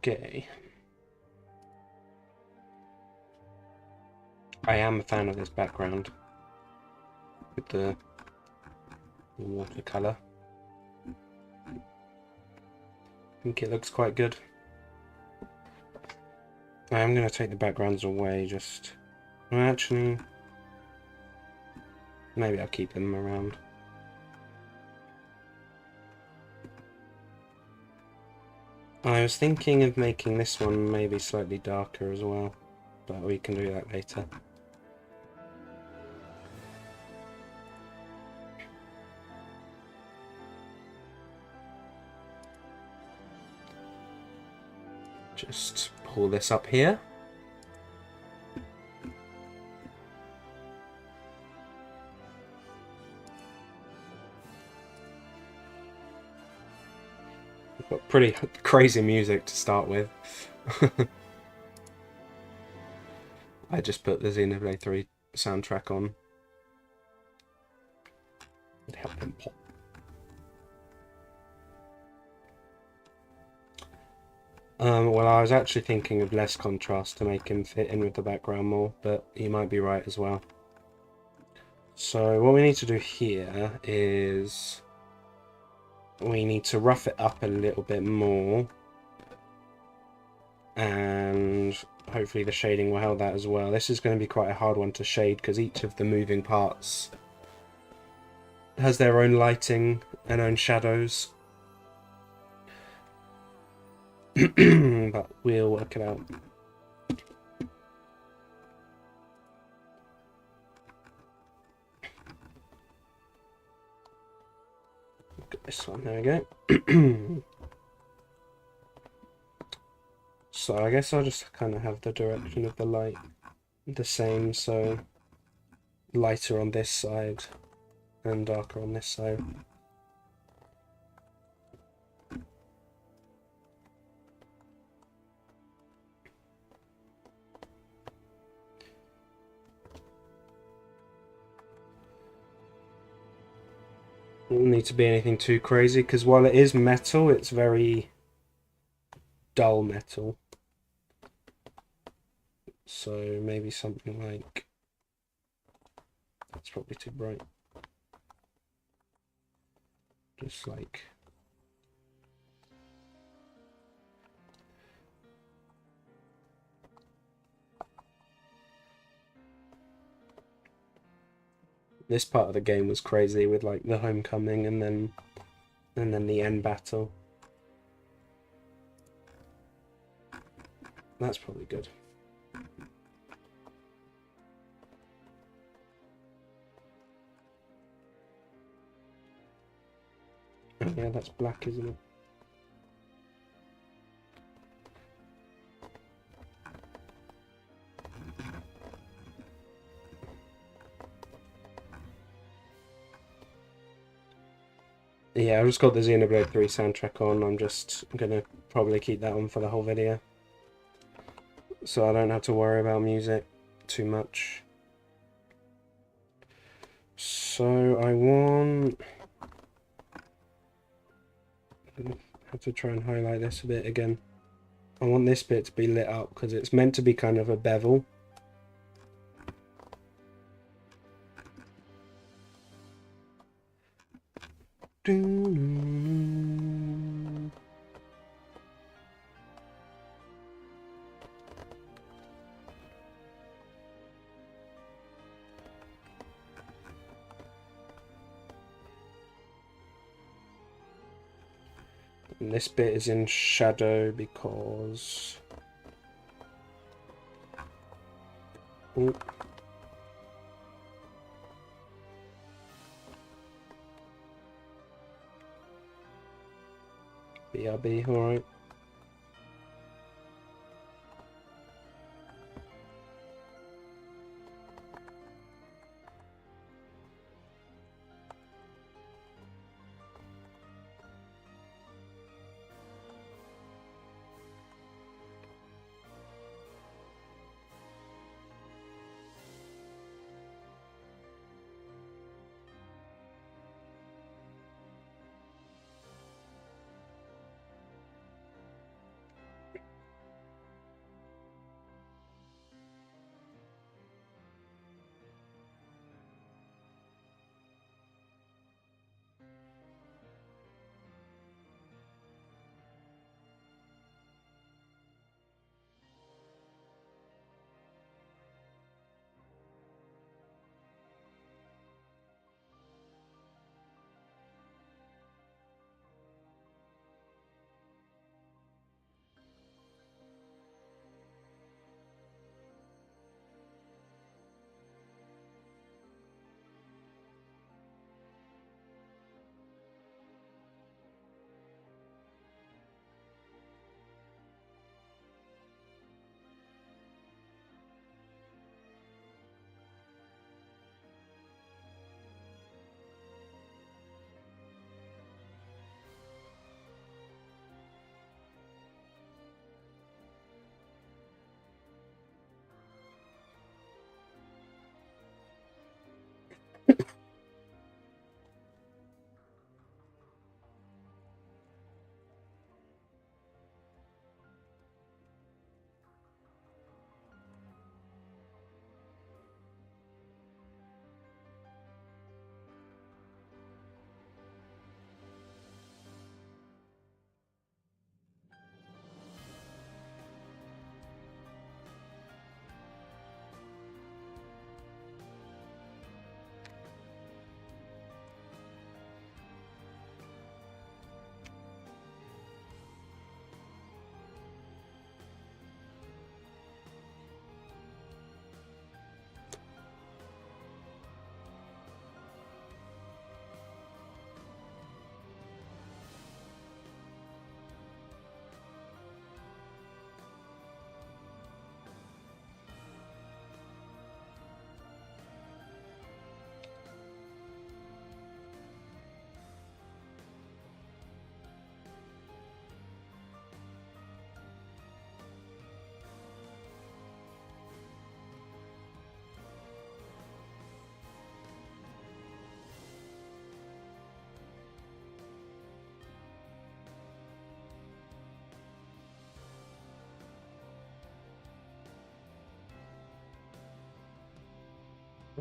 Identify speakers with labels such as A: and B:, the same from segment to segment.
A: Okay. I am a fan of this background with the watercolor. I think it looks quite good. I am going to take the backgrounds away, just... Well, actually... Maybe I'll keep them around. I was thinking of making this one maybe slightly darker as well, but we can do that later. Just pull this up here. Got pretty crazy music to start with. I just put the Xenoblade 3 soundtrack on. It helped him pop. Well, I was actually thinking of less contrast to make him fit in with the background more, but you might be right as well. So what we need to do here is we need to rough it up a little bit more, and hopefully the shading will help that as well. This is going to be quite a hard one to shade because each of the moving parts has their own lighting and own shadows. But we'll work it out. Look at this one, there we go. So I guess I'll just kind of have the direction of the light the same, so lighter on this side and darker on this side. Doesn't need to be anything too crazy, because while it is metal, it's very dull metal. So maybe something like... That's probably too bright. Just like... This part of the game was crazy with like the homecoming and then the end battle. That's probably good. Oh yeah, that's black, isn't it? Yeah, I've just got the Xenoblade 3 soundtrack on. I'm just gonna probably keep that on for the whole video, so I don't have to worry about music too much. So I have to try and highlight this a bit again. I want this bit to be lit up because it's meant to be kind of a bevel. And this bit is in shadow because... Ooh. BRB, alright.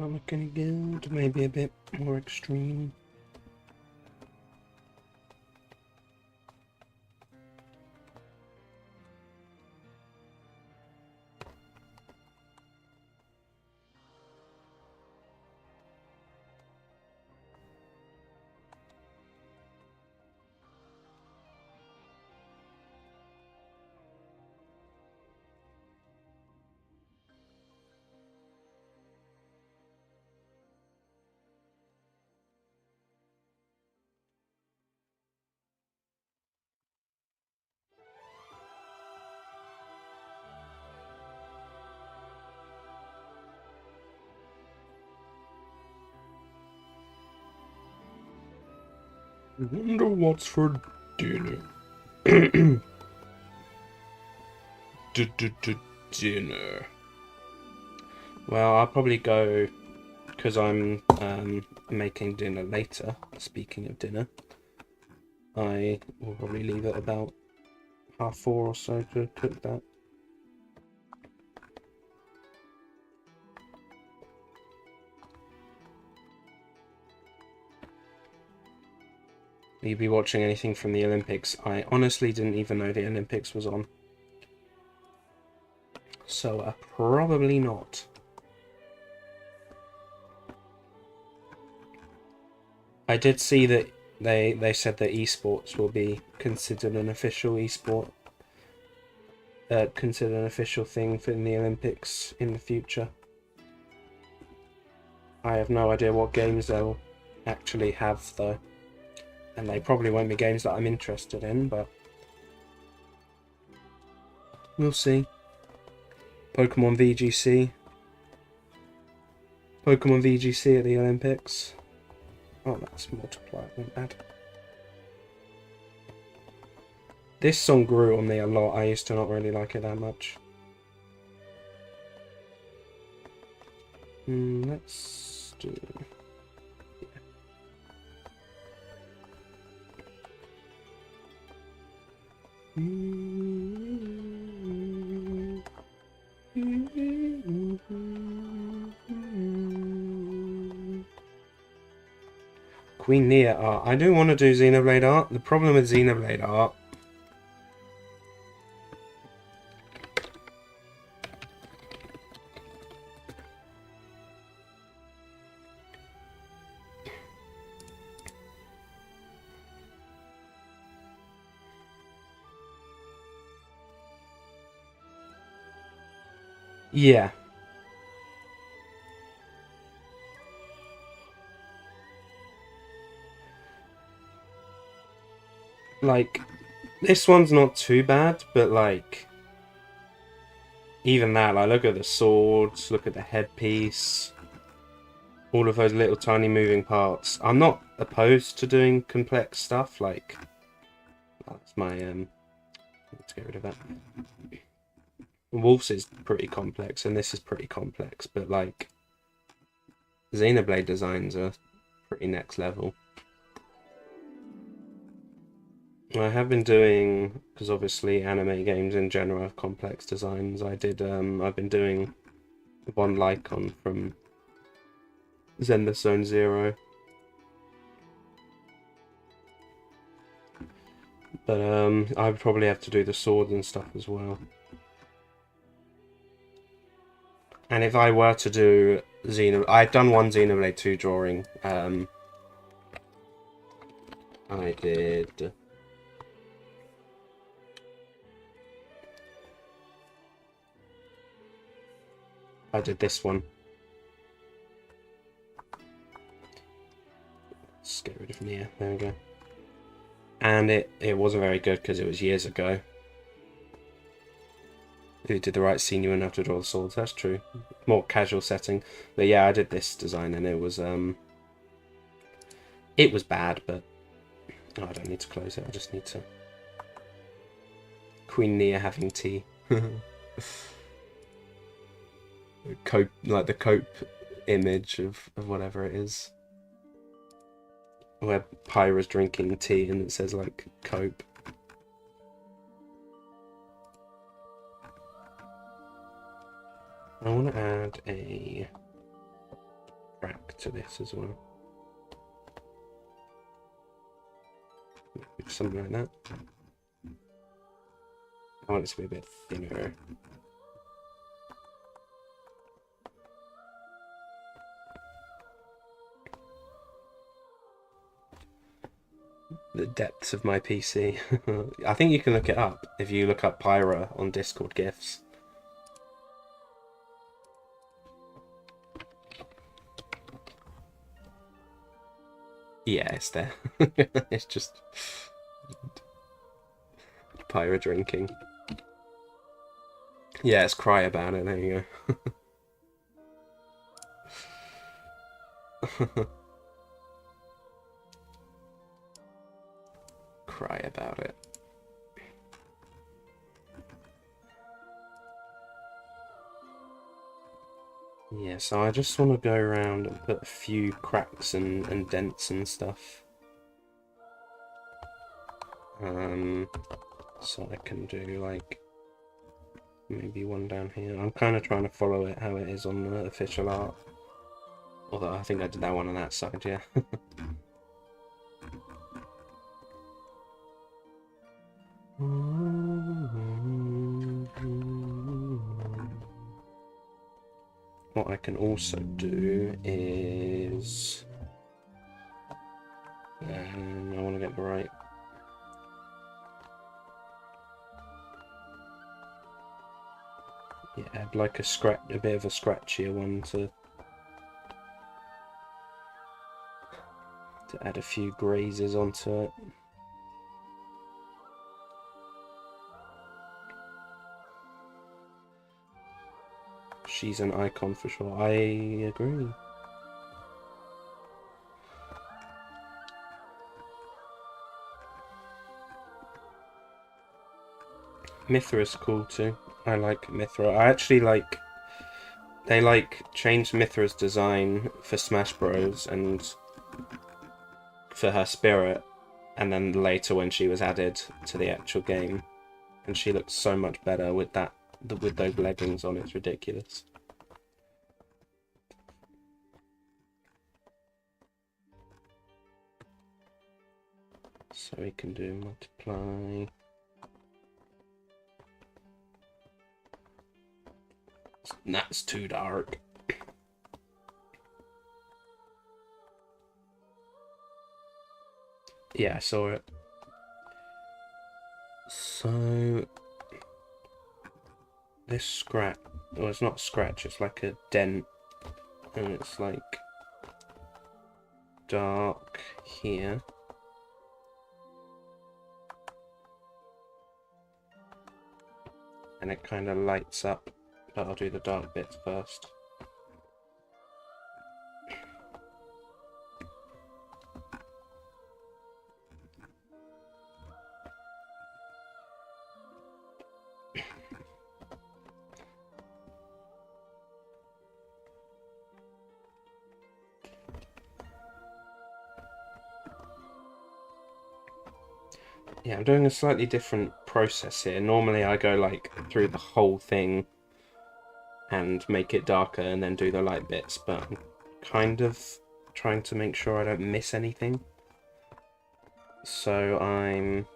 A: not look any good. Maybe a bit more extreme. I wonder what's for dinner. Dinner. Well, I'll probably go because I'm making dinner later. Speaking of dinner, I will probably leave it about 4:30 or so to cook that. Will you be watching anything from the Olympics? I honestly didn't even know the Olympics was on. So, probably not. I did see that they said that esports will be considered an official esport. Considered an official thing for the Olympics in the future. I have no idea what games they'll actually have, though. And they probably won't be games that I'm interested in, but we'll see. Pokemon VGC. Pokemon VGC at the Olympics. Oh, that's multiplier, not bad. This song grew on me a lot. I used to not really like it that much. Let's do... Queen Nia art. I do want to do Xenoblade art. The problem with Xenoblade art yeah. Like, this one's not too bad, but like, even that, like, look at the swords, look at the headpiece, all of those little tiny moving parts. I'm not opposed to doing complex stuff, like, that's my, let's get rid of that. Wolf's is pretty complex, and this is pretty complex, but like, Xenoblade designs are pretty next level. I have been doing, because obviously anime games in general have complex designs. I've been doing one Lycon from Zenless Zone Zero. But I would probably have to do the sword and stuff as well. And if I were to do I've done one Xenoblade 2 drawing. I did... this one. Let's get rid of Nia. There we go. And it wasn't very good because it was years ago. Who did the right scene, you wouldn't have to draw the swords. That's true. More casual setting. But yeah, I did this design and it was bad, but oh, I don't need to close it. I just need to... Queen Nia having tea. Cope, like the Cope image of whatever it is. Where Pyra's drinking tea and it says like Cope. I want to add a to this as well. Something like that. I want it to be a bit thinner. The depths of my PC. I think you can look it up if you look up Pyra on Discord GIFs. Yeah, it's there. It's just Pyra drinking. Yeah, it's cry about it. There you go. Cry about it. Yeah, so I just want to go around and put a few cracks and dents and stuff. So I can do like maybe one down here. I'm kind of trying to follow it how it is on the official art. Although I think I did that one on that side, yeah. What I can also do is... I want to get the right... Yeah, add like a bit of a scratchier one to add a few grazes onto it. She's an icon for sure. I agree. Mythra's cool too. I like Mythra. I actually like... They like changed Mythra's design for Smash Bros. And for her spirit, and then later when she was added to the actual game, and she looks so much better with that, with those leggings on. It's ridiculous. So we can do multiply. That's too dark. Yeah, I saw it. So this scratch, well, it's not a scratch, it's like a dent, and it's like dark here. And it kind of lights up, but I'll do the dark bits first. Yeah, I'm doing a slightly different process here. Normally I go like through the whole thing and make it darker and then do the light bits, but I'm kind of trying to make sure I don't miss anything. So I'm...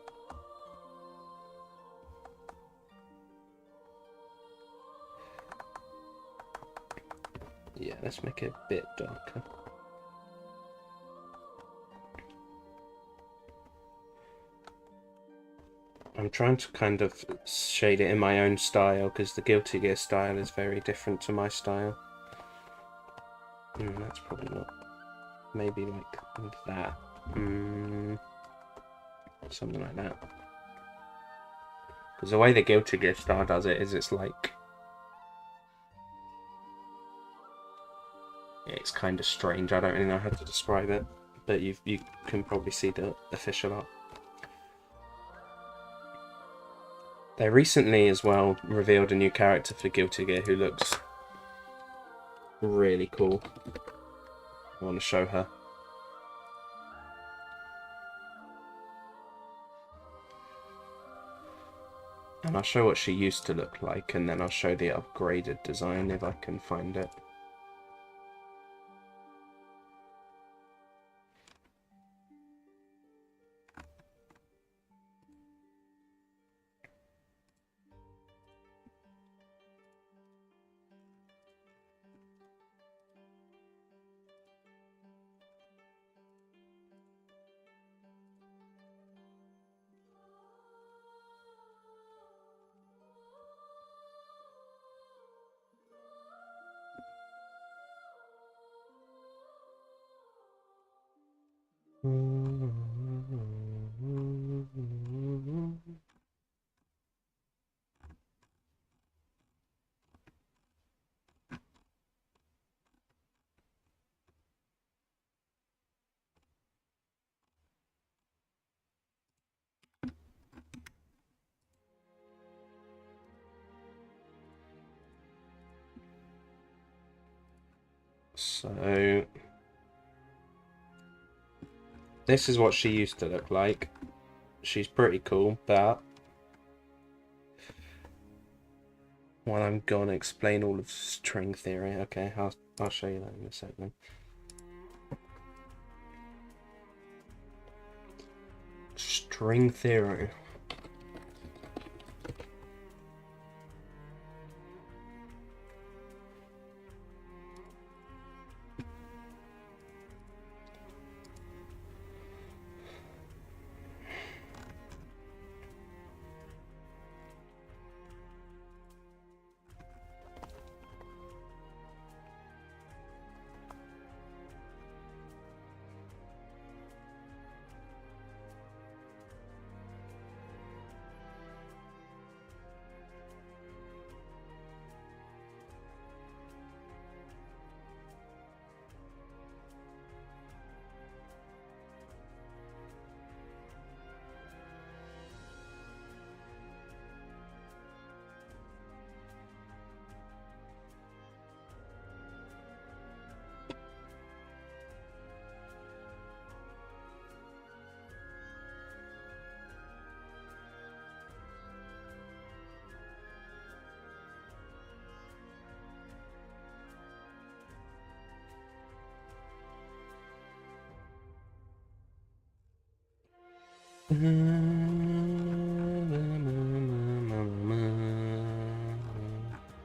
A: Yeah, let's make it a bit darker. I'm trying to kind of shade it in my own style, because the Guilty Gear style is very different to my style. That's probably not... Maybe like that. Something like that. Because the way the Guilty Gear style does it is it's like... It's kind of strange. I don't really know how to describe it, but you can probably see the official art. They recently as well revealed a new character for Guilty Gear who looks really cool. I want to show her. And I'll show what she used to look like, and then I'll show the upgraded design if I can find it. So this is what she used to look like. She's pretty cool, but while I'm gonna explain all of string theory, okay, I'll show you that in a second. String theory.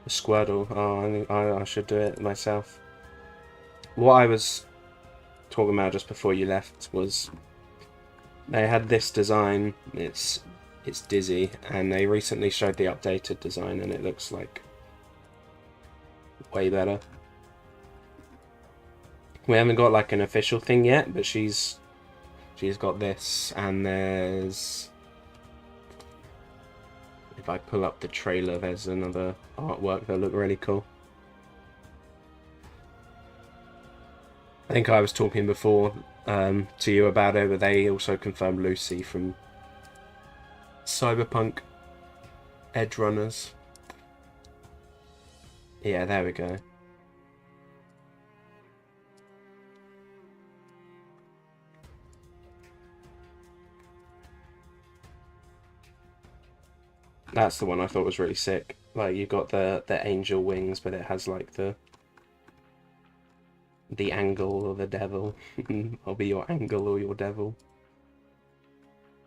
A: Squirtle. Oh, I should do it myself. What I was talking about just before you left was they had this design. It's Dizzy, and they recently showed the updated design, and it looks like way better. We haven't got like an official thing yet, but she's got this, and there's, if I pull up the trailer, there's another artwork that look really cool. I think I was talking before to you about it, but they also confirmed Lucy from Cyberpunk Edgerunners. Yeah, there we go. That's the one I thought was really sick. Like, you've got the angel wings, but it has like the angle or the devil. I'll be your angle or your devil.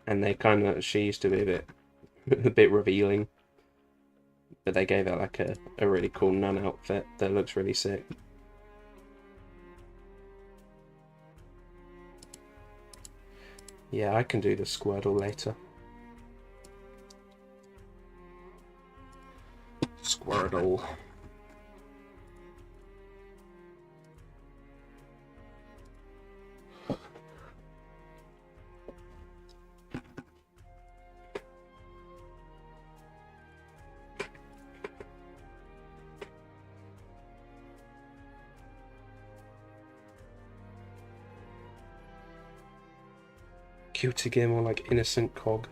A: And they kind of, she used to be a bit revealing, but they gave her like a really cool nun outfit that looks really sick. Yeah, I can do the Squirtle later. Squirtle. Cute again, more like innocent cog.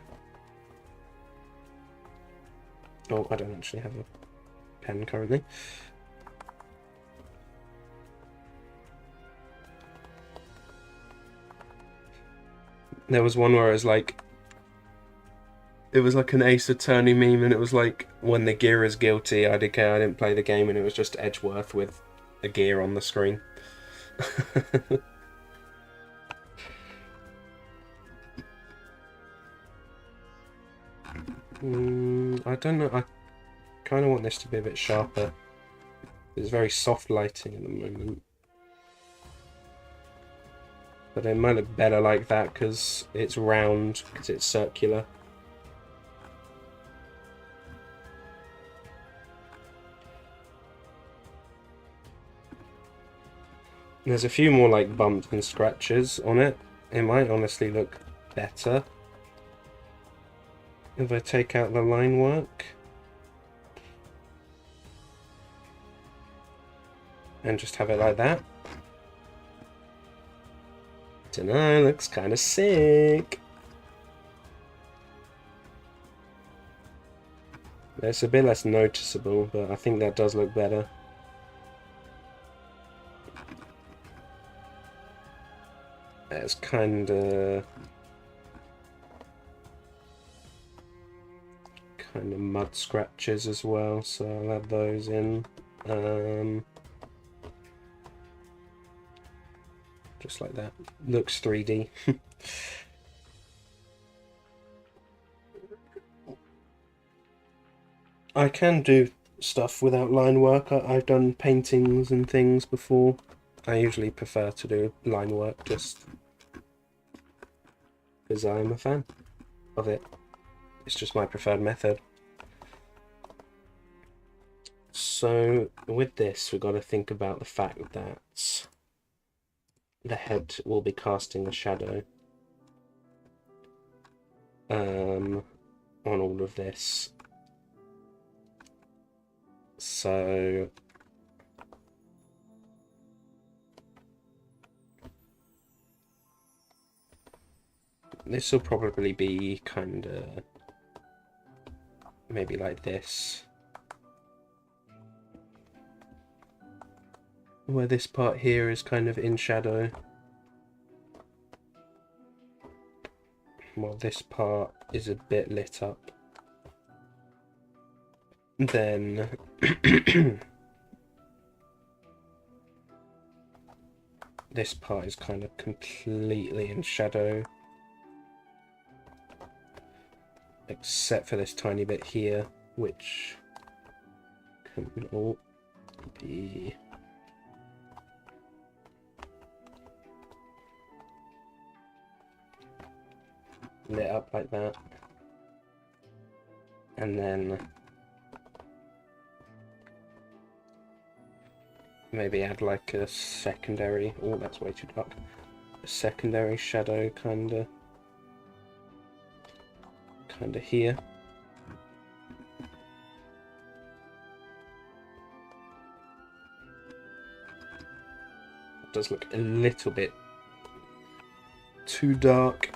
A: Oh, I don't actually have a pen currently. There was one where it was like an Ace Attorney meme, and it was like, when the gear is guilty, I didn't care, I didn't play the game, and it was just Edgeworth with a gear on the screen. I don't know, I kind of want this to be a bit sharper. It's very soft lighting at the moment. But it might look better like that because it's round, because it's circular. There's a few more like bumps and scratches on it, It might honestly look better if I take out the line work and just have it like that. Dunno, looks kind of sick. It's a bit less noticeable, but I think that does look better. It's kind of mud scratches as well, so I'll add those in. Just like that. Looks 3D. I can do stuff without line work. I've done paintings and things before. I usually prefer to do line work just because I'm a fan of it. It's just my preferred method. So with this, we've got to think about the fact that the head will be casting a shadow on all of this. So this will probably be kind of maybe like this, where this part here is kind of in shadow, while this part is a bit lit up. Then this part is kind of completely in shadow, except for this tiny bit here, which can all be lit up like that. And then maybe add like a secondary, oh that's way too dark, a secondary shadow kinda here. It does look a little bit too dark.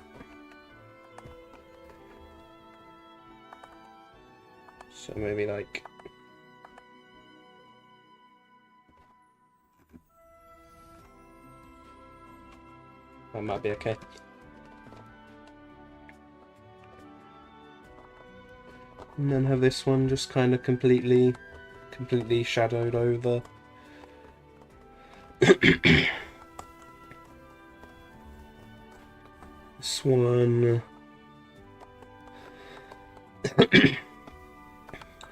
A: So maybe like that might be okay. And then have this one just kind of completely shadowed over. This one.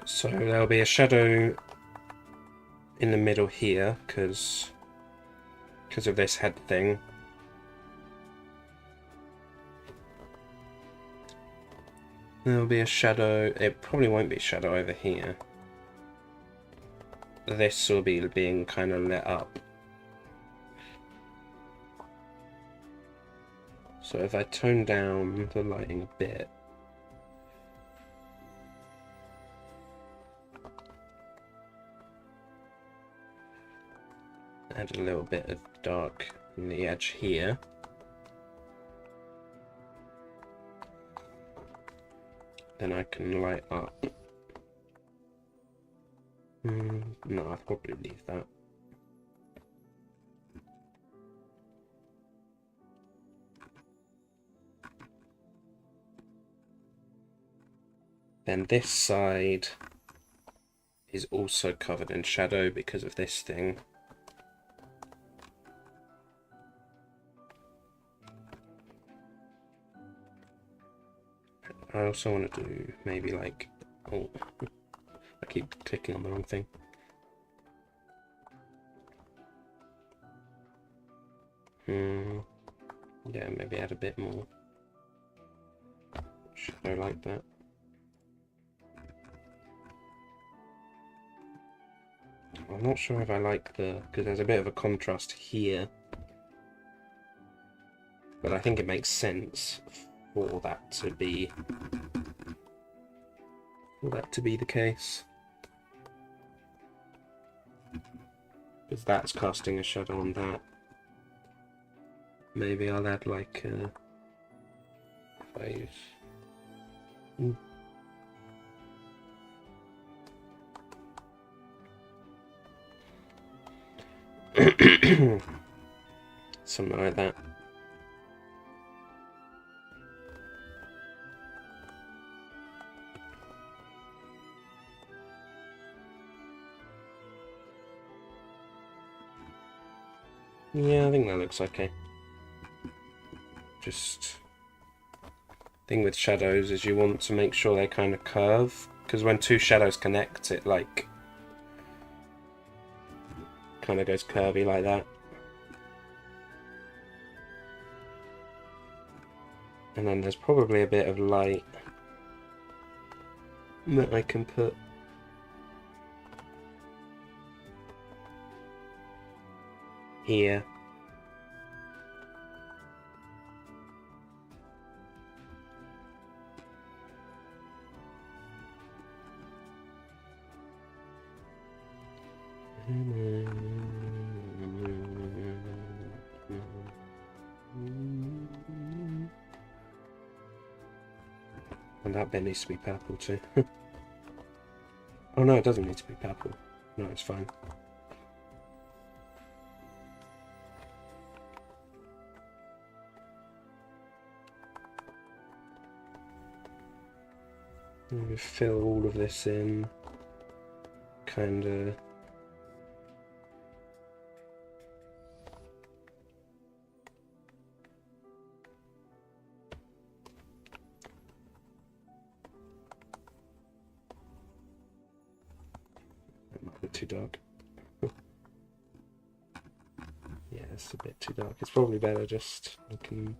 A: So there'll be a shadow in the middle here because of this head thing. There'll be a shadow, it probably won't be shadow over here. This will be being kind of lit up. So if I tone down the lighting a bit, add a little bit of dark in the edge here. Then I can light up. No, I'll probably leave that. Then this side is also covered in shadow because of this thing. I also want to do maybe like, oh, I keep clicking on the wrong thing. Yeah, maybe add a bit more shadow like that. I'm not sure if I like because there's a bit of a contrast here. But I think it makes sense for that to be the case. Because that's casting a shadow on that. Maybe I'll add like phase. Something like that. Yeah, I think that looks okay. Just thing with shadows is you want to make sure they kind of curve, because when two shadows connect, it like kind of goes curvy like that. And then there's probably a bit of light that I can put here. And that bit needs to be purple too. Oh no, it doesn't need to be purple. No, it's fine. Maybe fill all of this in. Kinda. That might be too dark. Yeah, it's a bit too dark. It's probably better just looking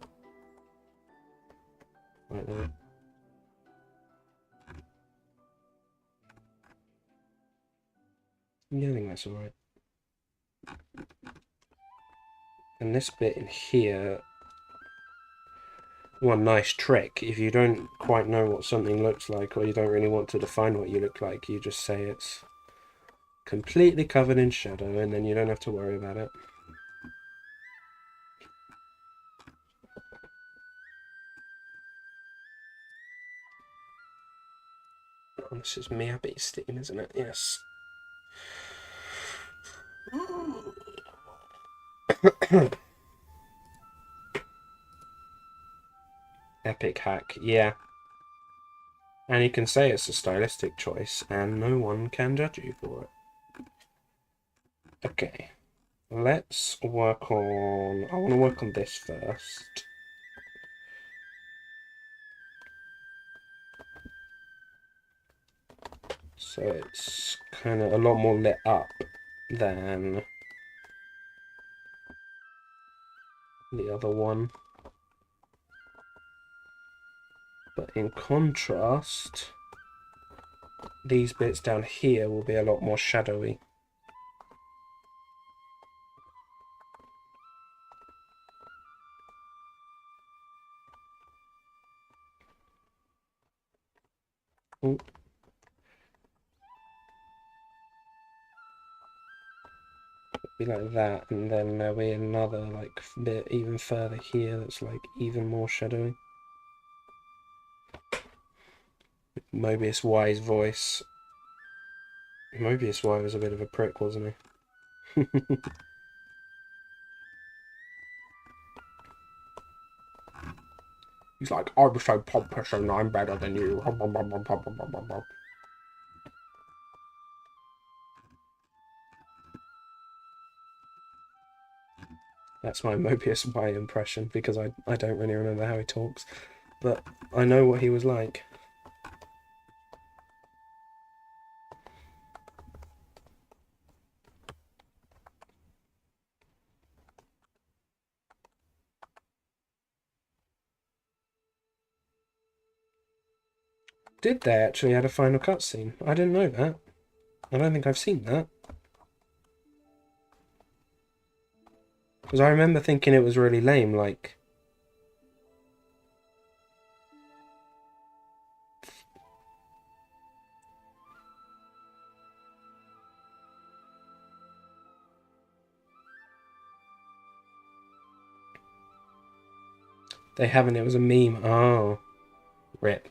A: like that. Yeah, I think that's alright. And this bit in here, one nice trick, if you don't quite know what something looks like, or you don't really want to define what you look like, you just say it's completely covered in shadow, and then you don't have to worry about it. Oh, this is Miyabi steam, isn't it? Yes. Epic hack, yeah. And you can say it's a stylistic choice, and no one can judge you for it. Okay. Let's work on... I want to work on this first. So it's kind of a lot more lit up than the other one. But in contrast, these bits down here will be a lot more shadowy. Ooh. Be like that, and then there'll be another like bit even further here that's like even more shadowy. Mobius Y's voice. Mobius Y was a bit of a prick, wasn't he? He's like, I'm so pompous and I'm better than you. That's my Mobius Y impression, because I don't really remember how he talks. But I know what he was like. Did they actually add a final cutscene? I didn't know that. I don't think I've seen that. Because I remember thinking it was really lame, like, They haven't, it was a meme. Oh, rip.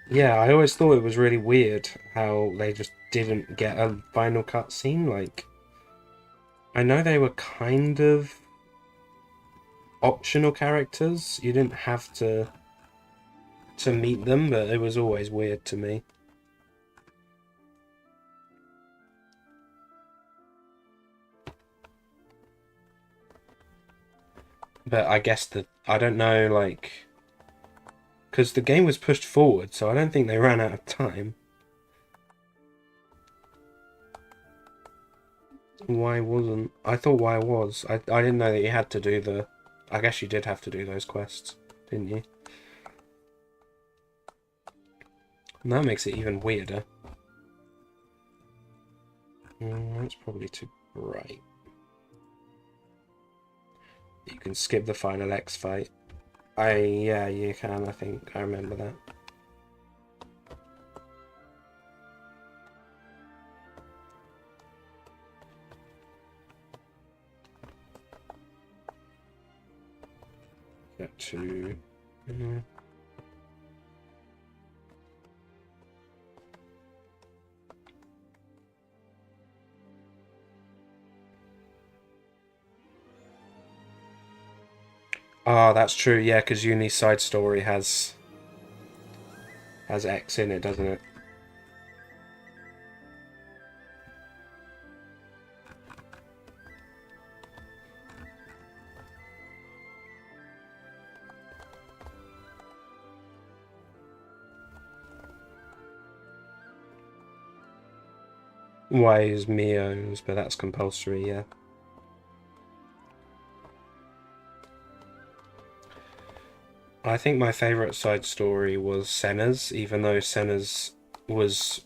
A: Yeah, I always thought it was really weird how they just didn't get a final cutscene. Like, I know they were kind of optional characters. You didn't have to meet them, but it was always weird to me. But I guess that I don't know, like, because the game was pushed forward, so I don't think they ran out of time. Why wasn't? I thought why was. I didn't know that you had to do the... I guess you did have to do those quests, didn't you? And that makes it even weirder. That's probably too bright. You can skip the final X fight. Yeah, you can, I think. I remember that. Get to... Oh, that's true, yeah, because Uni's side story has X in it, doesn't it? Y is Mio's, but that's compulsory, yeah. I think my favourite side story was Senna's, even though Senna's was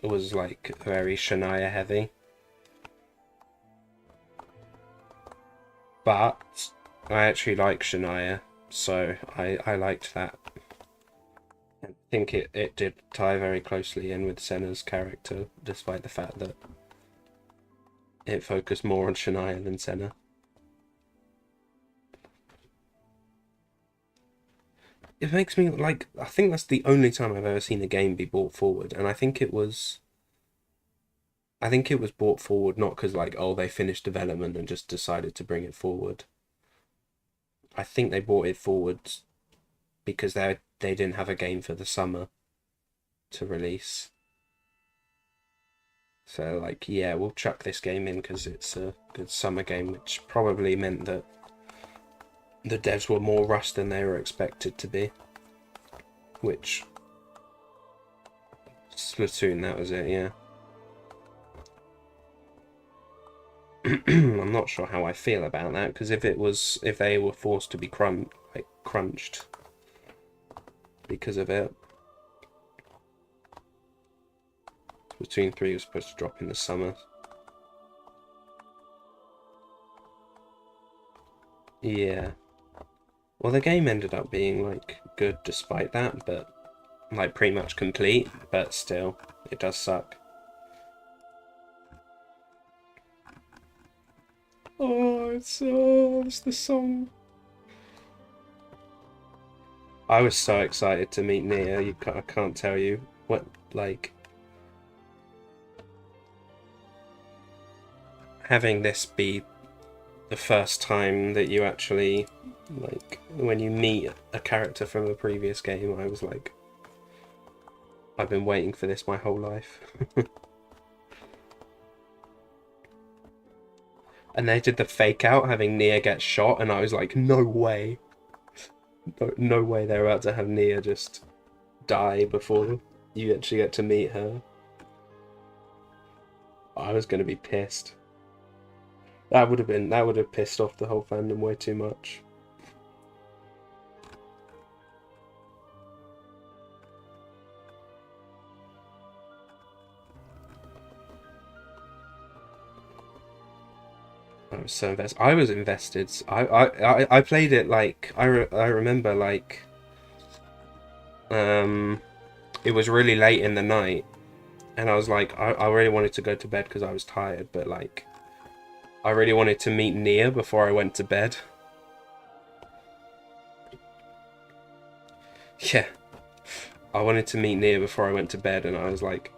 A: like very Shania heavy. But I actually like Shania, so I liked that. I think it did tie very closely in with Senna's character, despite the fact that it focused more on Shania than Senna. It makes me, like, I think that's the only time I've ever seen a game be brought forward, and I think it was brought forward not because, like, oh, they finished development and just decided to bring it forward. I think they brought it forward because they didn't have a game for the summer to release. So, like, yeah, we'll chuck this game in because it's a good summer game, which probably meant that the devs were more rushed than they were expected to be. Which... Splatoon, that was it, yeah. I'm not sure how I feel about that, because if they were forced to be crunched because of it. Splatoon 3 was supposed to drop in the summer. Yeah. Well, the game ended up being, like, good despite that, but, like, pretty much complete, but still, it does suck. Oh, it's the song. I was so excited to meet Nia, I can't tell you what, like... Having this be the first time that you actually, like, when you meet a character from a previous game, I was like, I've been waiting for this my whole life. And they did the fake out having Nia get shot, and I was like, no way. No way they're about to have Nia just die before you actually get to meet her. I was going to be pissed. That would have pissed off the whole fandom way too much. I was so invested. I was invested. I played it like I remember like it was really late in the night, and I was like I really wanted to go to bed because I was tired, but like I really wanted to meet Nia before I went to bed. Yeah. I wanted to meet Nia before I went to bed, and I was like,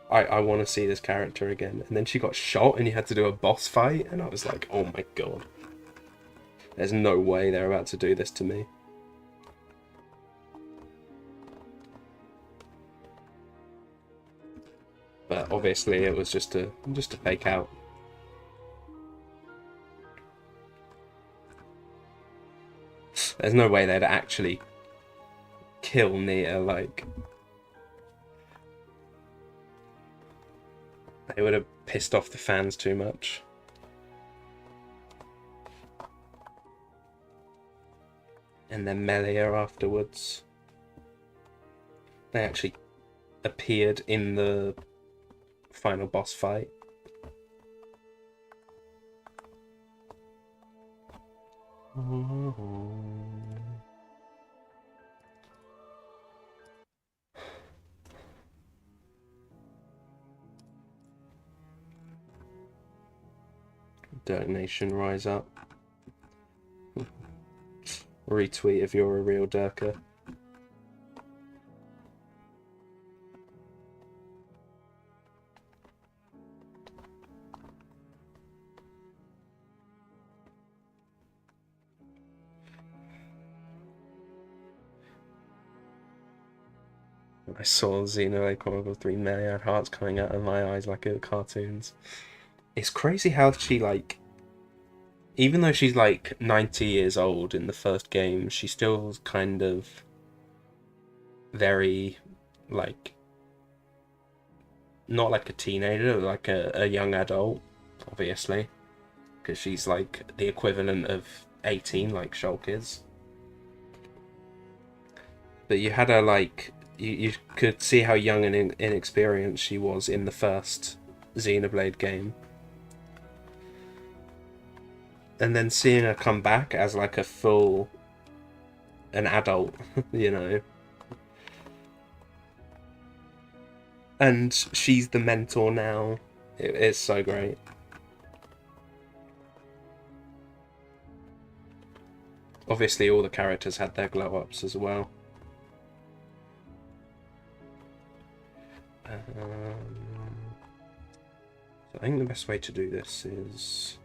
A: I want to see this character again. And then she got shot, and you had to do a boss fight, and I was like, oh my god. There's no way they're about to do this to me. But obviously it was just a fake out. There's no way they'd actually kill Nia, like... They would have pissed off the fans too much. And then Melia afterwards. They actually appeared in the final boss fight. Dirk Nation, rise up. Retweet if you're a real Dirker. I saw Xenoblade Chronicles 3 Melia had hearts coming out of my eyes like in cartoons. It's crazy how she, like, even though she's like 90 years old in the first game, she's still kind of very, like, not like a teenager, like a young adult, obviously, because she's like the equivalent of 18, like Shulk is. But you had her, like, you could see how young and inexperienced she was in the first Xenoblade game. And then seeing her come back as like an adult, you know. And she's the mentor now. It's so great. Obviously all the characters had their glow-ups as well. So I think the best way to do this is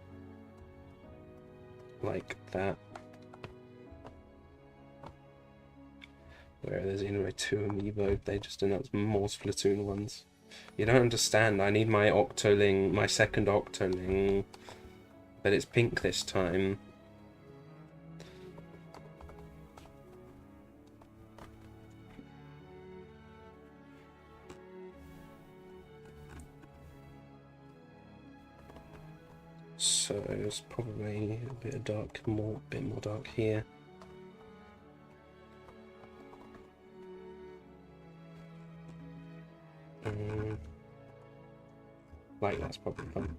A: like that. Where there's Xenoblade 2 amiibo, they just announced more Splatoon ones. You don't understand, I need my Octoling, my second Octoling, but it's pink this time. So it's probably a bit of dark, bit more dark here. Like that's probably fun.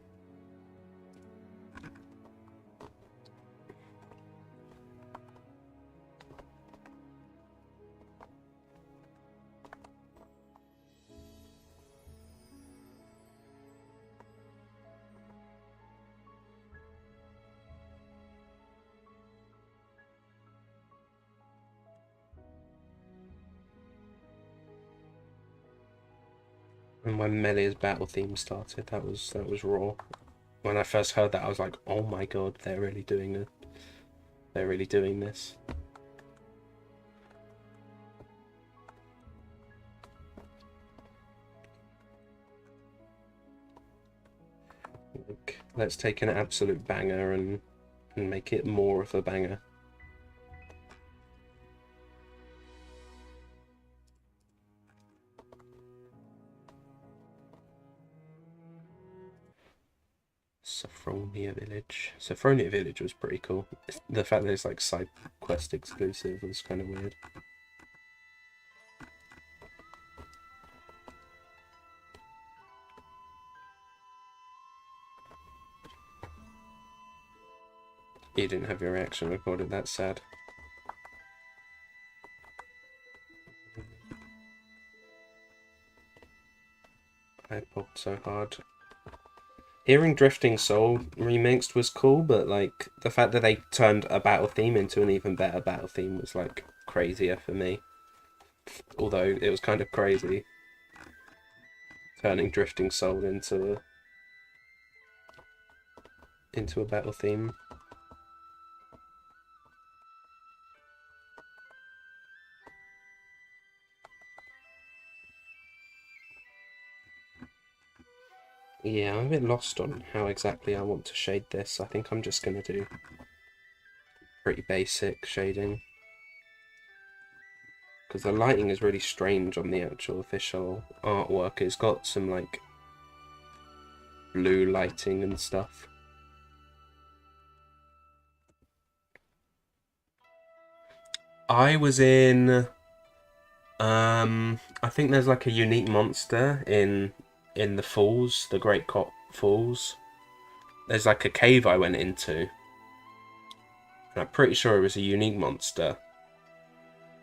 A: And when Melia's battle theme started, that was raw. When I first heard that, I was like, "Oh my god, they're really doing it. They're really doing this." Like, let's take an absolute banger and make it more of a banger. Sophronia Village. Sophronia Village was pretty cool. The fact that it's like side quest exclusive was kind of weird. You didn't have your reaction recorded, that's sad. I popped so hard. Hearing Drifting Soul remixed was cool, but like the fact that they turned a battle theme into an even better battle theme was like crazier for me. Although it was kind of crazy turning Drifting Soul into a battle theme. Yeah, I'm a bit lost on how exactly I want to shade this. I think I'm just going to do pretty basic shading. Because the lighting is really strange on the actual official artwork. It's got some, like, blue lighting and stuff. I was in... I think there's, like, a unique monster in the falls, the Great Cop Falls. There's, like, a cave I went into. And I'm pretty sure it was a unique monster.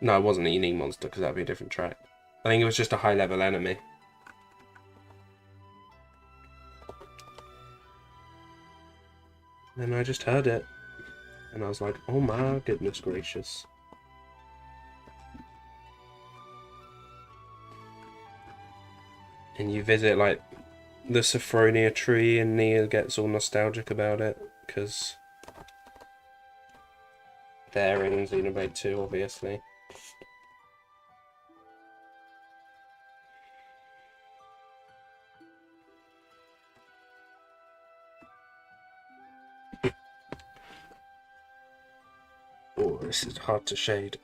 A: No, it wasn't a unique monster, because that would be a different track. I think it was just a high-level enemy. And I just heard it. And I was like, oh my goodness gracious. And you visit, like, the Sophronia tree, and Nia gets all nostalgic about it, because they're in Xenoblade 2, obviously. Oh, this is hard to shade.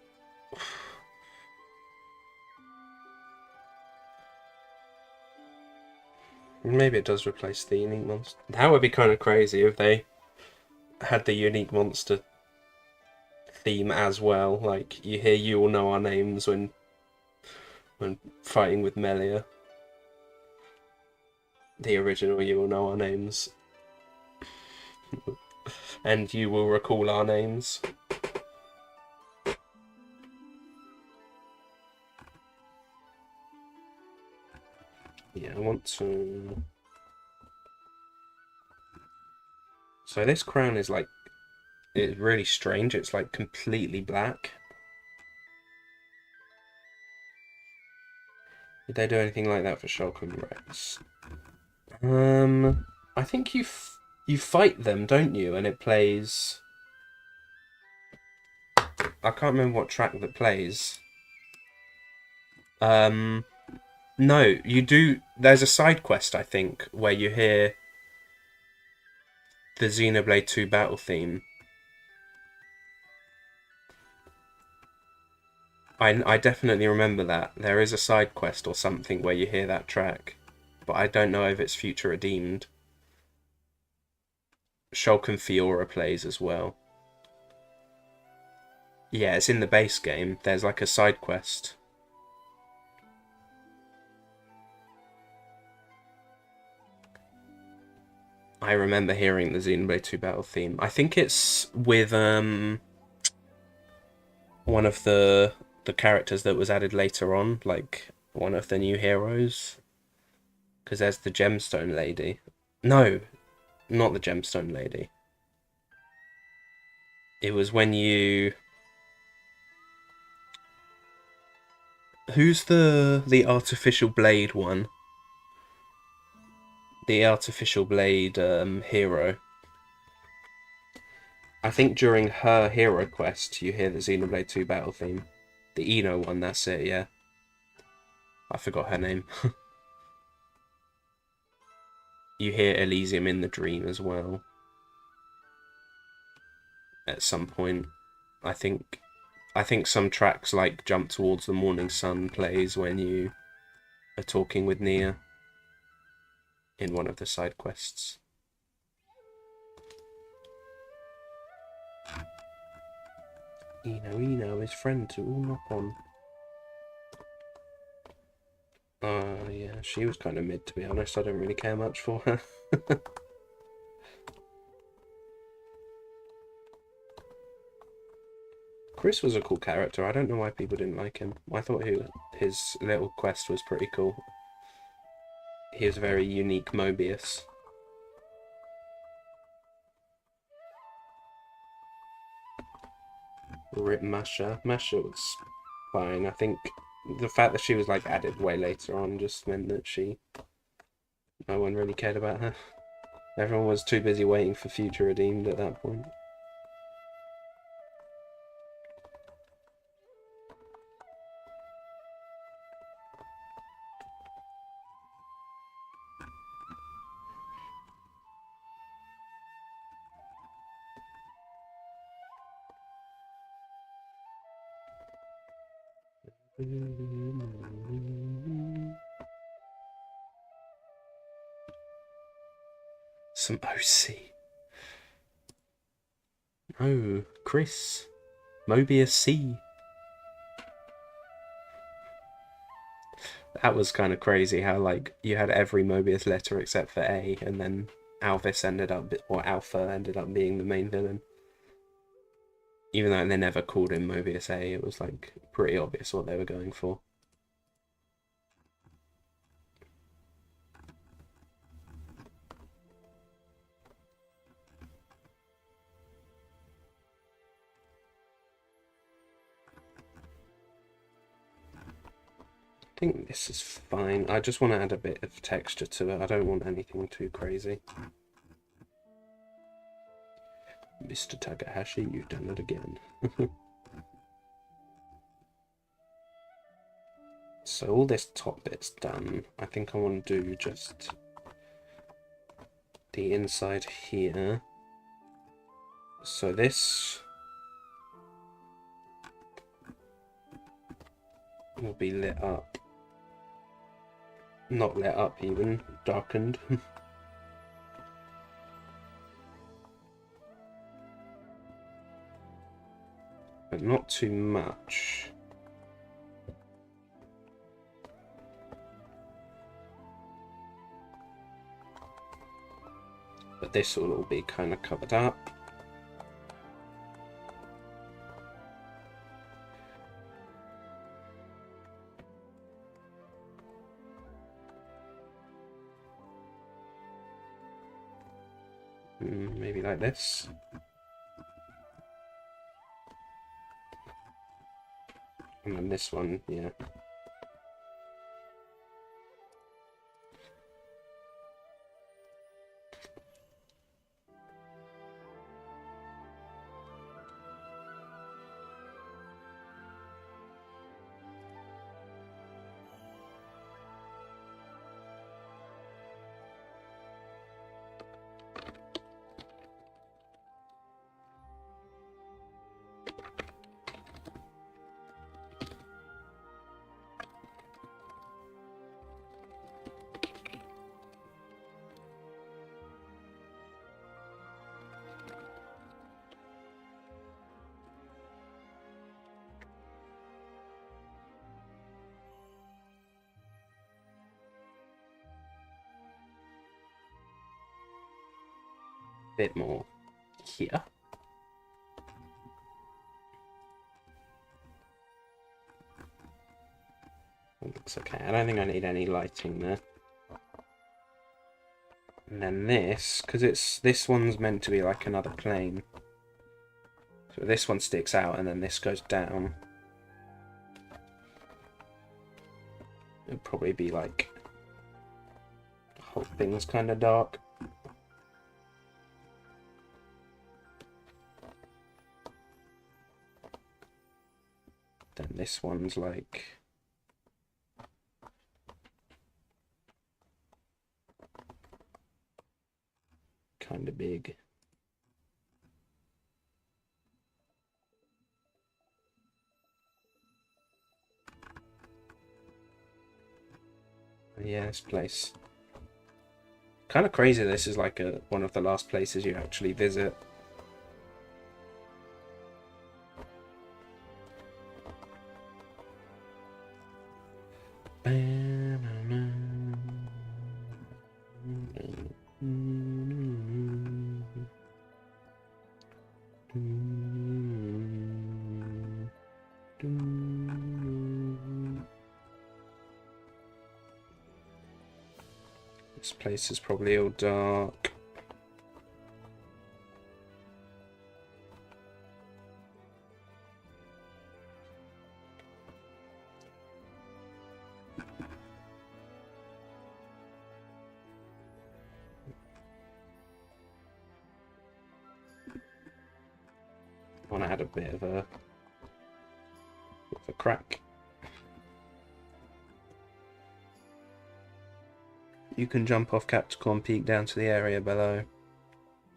A: Maybe it does replace the unique monster. That would be kind of crazy if they had the unique monster theme as well. Like, you hear You All Know Our Names when fighting with Melia. The original You Will Know Our Names. And You Will Recall Our Names. Yeah, I want to... So this crown is like... It's really strange. It's like completely black. Did they do anything like that for Shulkin Rex? I think you fight them, don't you? And it plays... I can't remember what track that plays. No, you do... There's a side quest, I think, where you hear the Xenoblade 2 battle theme. I definitely remember that. There is a side quest or something where you hear that track, but I don't know if it's future redeemed. Shulkin Fiora plays as well. Yeah, it's in the base game. There's like a side quest. I remember hearing the Xenoblade 2 battle theme. I think it's with one of the characters that was added later on, like one of the new heroes. Because there's the Gemstone Lady. No, not the Gemstone Lady. It was when you... Who's the artificial blade one? The artificial blade hero. I think during her hero quest, you hear the Xenoblade 2 battle theme. The Ino one, that's it, yeah. I forgot her name. You hear Elysium in the dream as well. At some point. I think some tracks like Jump Towards the Morning Sun plays when you are talking with Nia in one of the side quests. Ino, his friend to all knock on. Yeah, she was kind of mid, to be honest. I don't really care much for her. Chris was a cool character. I don't know why people didn't like him. I thought his little quest was pretty cool. He was very unique Mobius. Rip Masha. Masha was fine. I think the fact that she was like added way later on just meant that no one really cared about her. Everyone was too busy waiting for Future Redeemed at that point. Some OC. Oh, Chris. Mobius C. That was kind of crazy how, like, you had every Mobius letter except for A, and then Alphys ended up, or Alpha ended up being the main villain. Even though they never called him Mobius A, it was, like, pretty obvious what they were going for. I think this is fine. I just want to add a bit of texture to it. I don't want anything too crazy. Mr. Takahashi, you've done it again. So all this top bit's done. I think I want to do just the inside here. So this will be lit up. Not lit up even, darkened. But not too much. But this will all be kind of covered up. Maybe like this. And then this one, yeah. Bit more here. It looks okay. I don't think I need any lighting there. And then this, because this one's meant to be like another plane. So this one sticks out and then this goes down. It'll probably be like the whole thing's kind of dark. Then this one's like kind of big. Yeah, this place. Kind of crazy this is like one of the last places you actually visit. This place is probably all dark. want to add a bit of a crack. You can jump off Capricorn Peak down to the area below.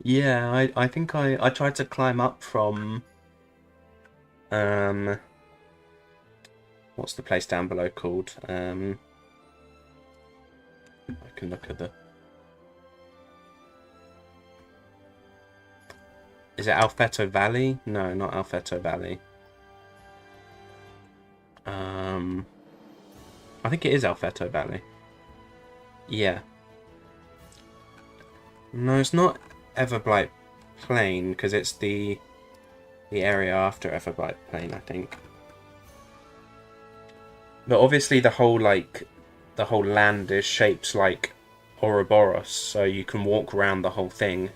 A: Yeah, I think I tried to climb up from what's the place down below called? I can look at the... Is it Alfetto Valley? No, not Alfetto Valley. I think it is Alfetto Valley. Yeah. No, it's not Everblight Plain, because it's the area after Everblight Plain, I think. But obviously the whole land is shaped like Ouroboros, so you can walk around the whole thing.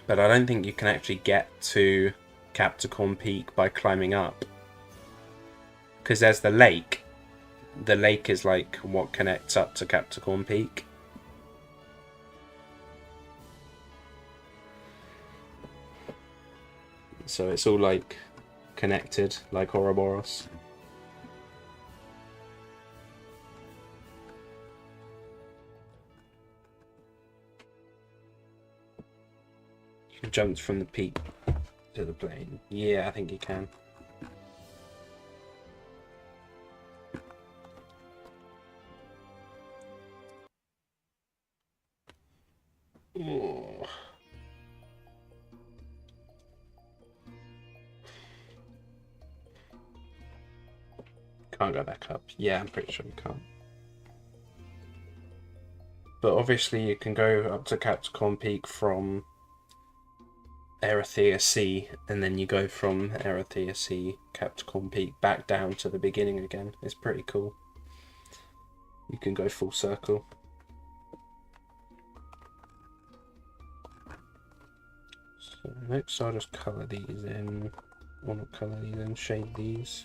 A: But I don't think you can actually get to Capricorn Peak by climbing up. Because there's the lake. The lake is like what connects up to Capricorn Peak. So it's all like connected, like Ouroboros. You can jump from the peak to the plane. Yeah, I think you can. Oh. Can't go back up. Yeah, I'm pretty sure you can't. But obviously you can go up to Capricorn Peak from Erythea Sea, and then you go from Erythea Sea, Capricorn Peak, back down to the beginning again. It's pretty cool. You can go full circle. So next I'll just colour these in. I want to colour these in, shade these.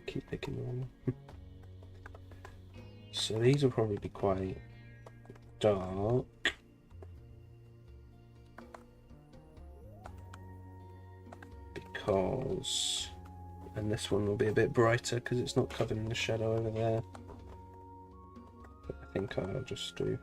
A: Keep picking them. So these will probably be quite dark. Because... And this one will be a bit brighter because it's not covered in the shadow over there. But I think I'll just do...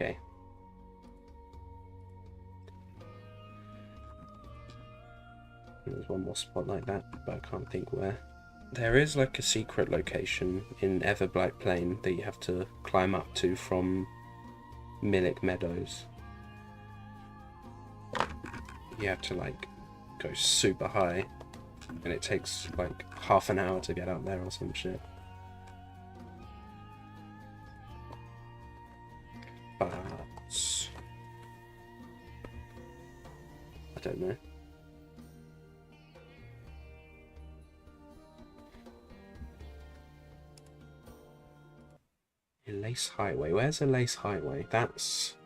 A: Okay. There's one more spot like that, but I can't think where. There is like a secret location in Everblight Plain that you have to climb up to from Milik Meadows. You have to like go super high, and it takes like half an hour to get up there or some shit. But I don't know. Lace Highway. Where's the Lace Highway? That's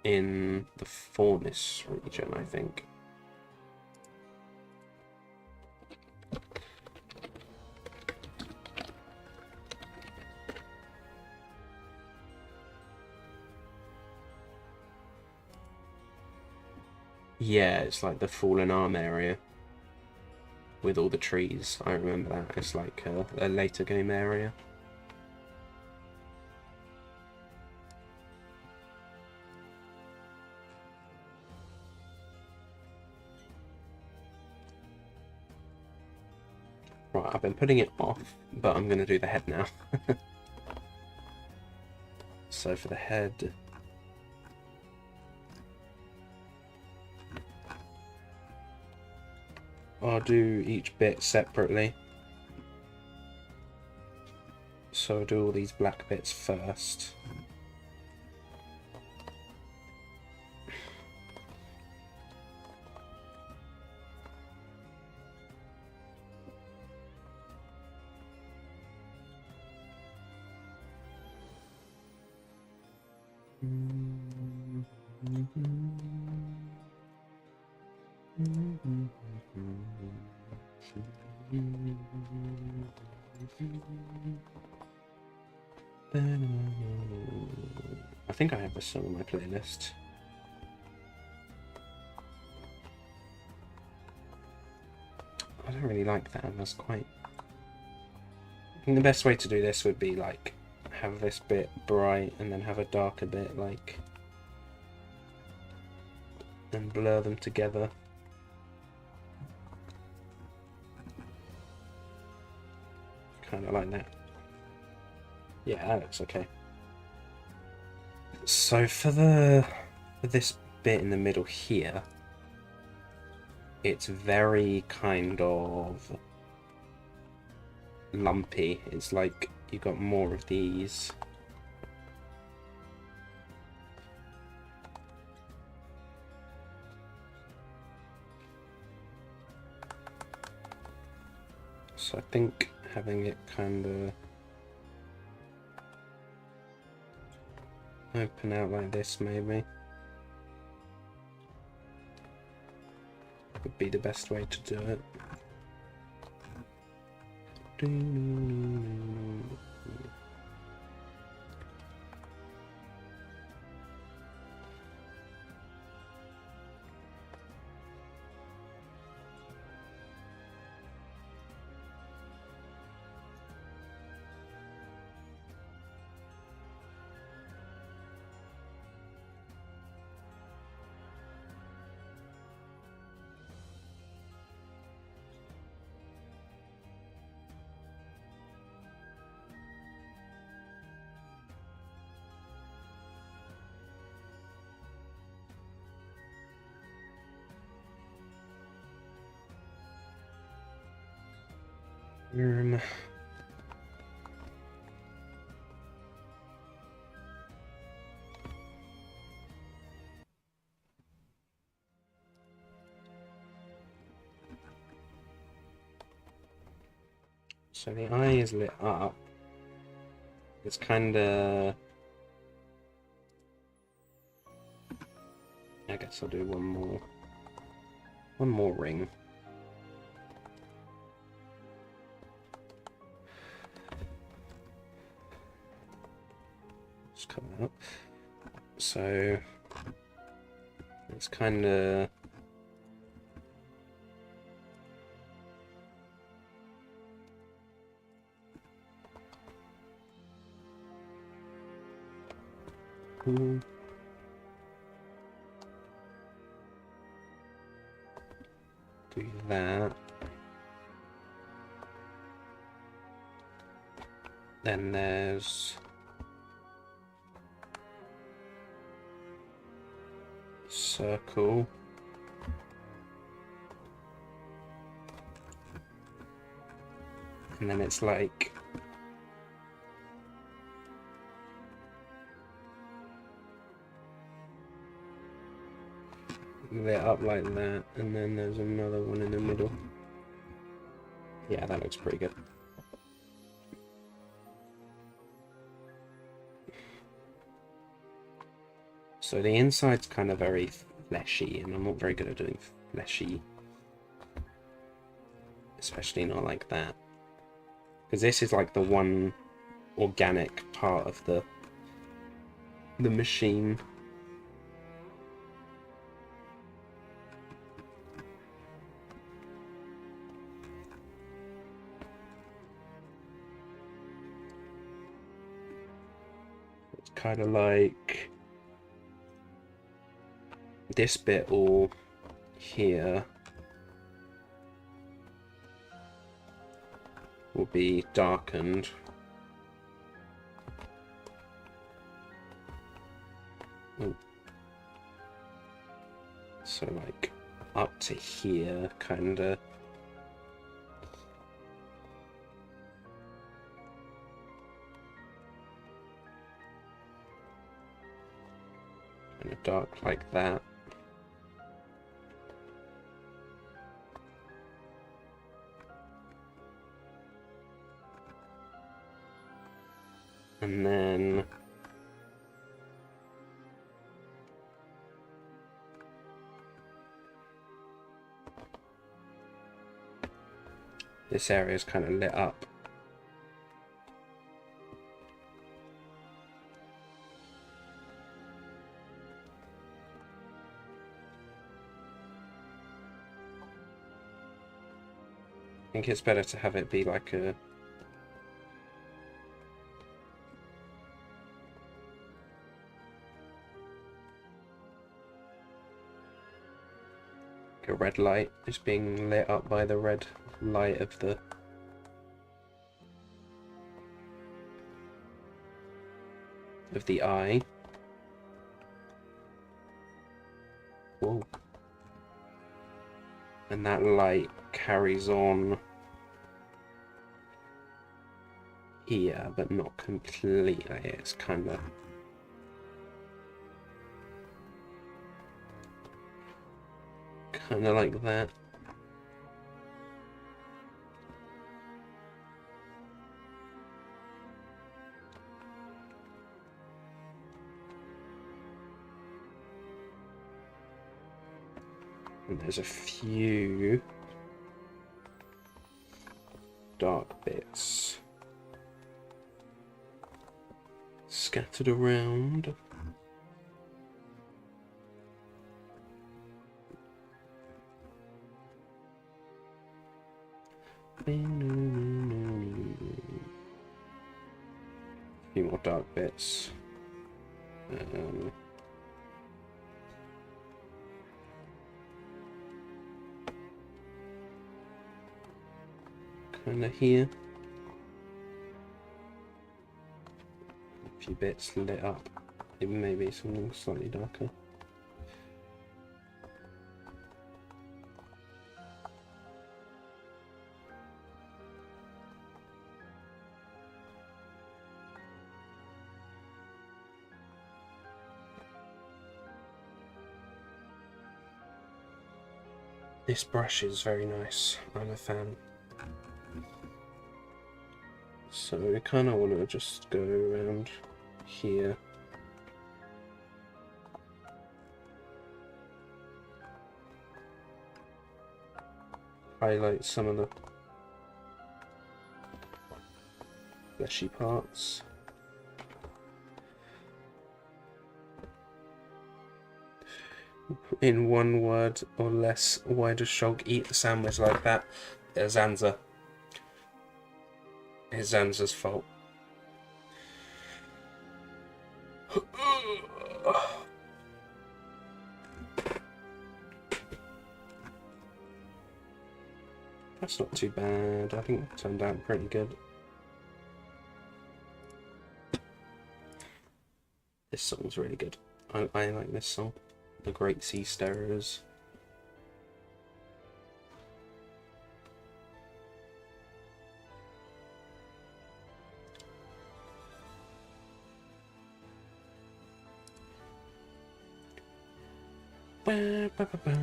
A: in the Fornis region, I think. Yeah, it's like the Fallen Arm area. with all the trees. I remember that. It's like a later game area. Right, I've been putting it off, but I'm going to do the head now. So for the head... I'll do each bit separately. So I'll do all these black bits first. I think I have this song on my playlist. I don't really like that. That's quite... I think the best way to do this would be like have this bit bright and then have a darker bit, like, and blur them together. Kind of like that. Yeah, that looks okay. So for this bit in the middle here, it's very kind of lumpy. It's like you got more of these. So I think having it kind of open out like this maybe would be the best way to do it. So the eye is lit up. It's kind of... I guess I'll do one more ring. Just come out. So it's kind of... do that. Then there's circle. And then it's like lit up like that, and then there's another one in the middle. Yeah, that looks pretty good. So the inside's kind of very fleshy, and I'm not very good at doing fleshy, especially not like that, because this is like the one organic part of the machine. kind of like this bit all here will be darkened. Ooh. So like up to here, kinda. Kinda dark like that. And then this area is kind of lit up. I think it's better to have it be like a red light is being lit up by the red light of the eye. Whoa. And that light carries on here, but not completely. It's kind of like that. And there's a few dark bits scattered around. A few more dark bits. Kind of here. A few bits lit up. Even maybe something slightly darker. This brush is very nice. I'm a fan. So we kind of want to just go around here. Highlight some of the fleshy parts. In one word or less, why does Shulk eat the sandwich like that? It's Zanza. It's Zanza's fault. That's not too bad. I think it turned out pretty good. This song's really good. I like this song. The Great Sea Stirrers. Ba, ba, ba, ba.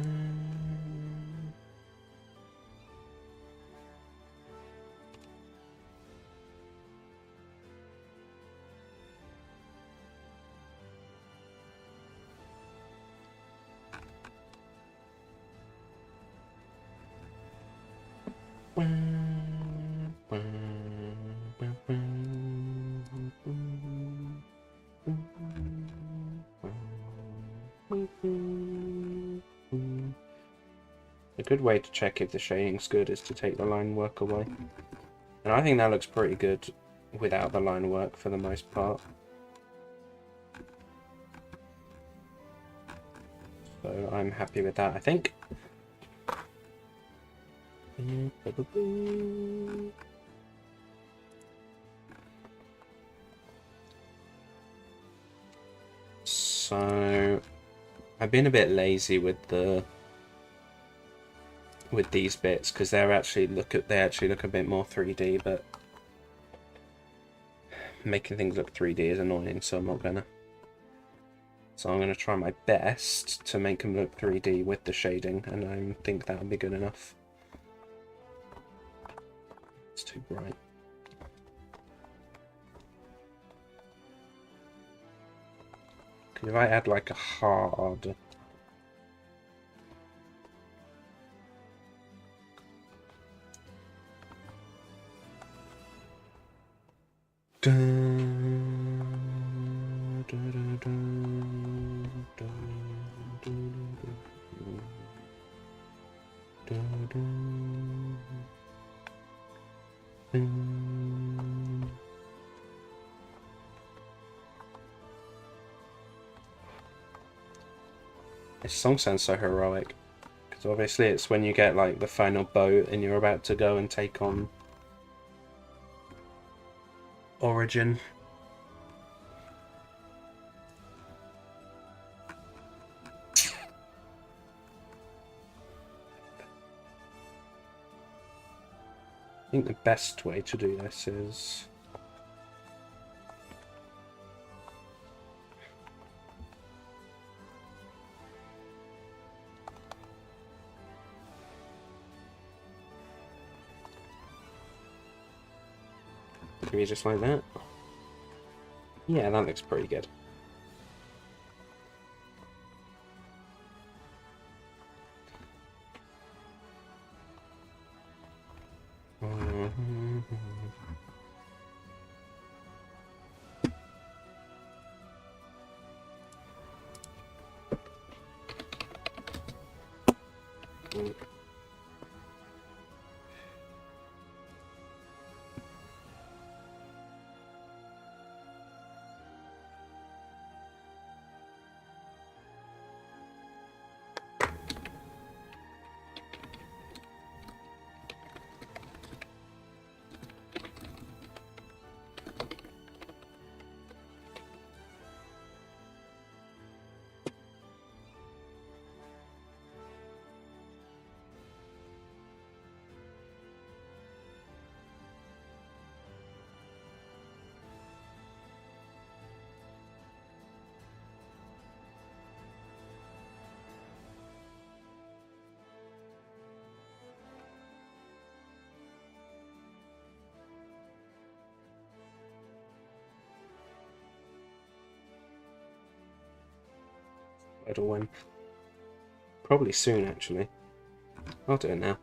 A: A good way to check if the shading's good is to take the line work away. And I think that looks pretty good without the line work for the most part. So I'm happy with that, I think. So I've been a bit lazy with these bits because they actually look a bit more 3D, but making things look 3D is annoying, so I'm not gonna. So I'm gonna try my best to make them look 3D with the shading, and I think that'll be good enough. It's too bright. If I add like a hard This song sounds so heroic, because obviously it's when you get like the final boat and you're about to go and take on Origin. I think the best way to do this is maybe just like that. Yeah, that looks pretty good. It'll win. Probably soon, actually. I'll do it now.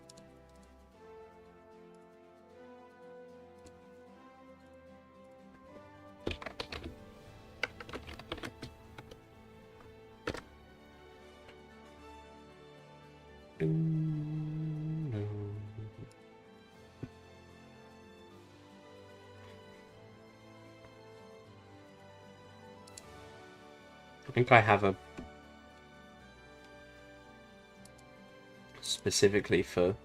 A: I think I have a specifically for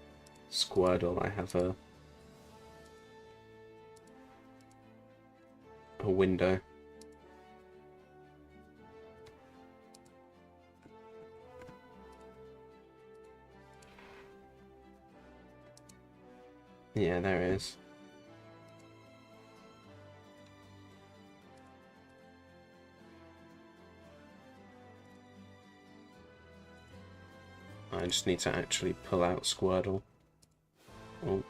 A: Squirtle, I have a window. Yeah, there it is. I just need to actually pull out Squirtle. Oh.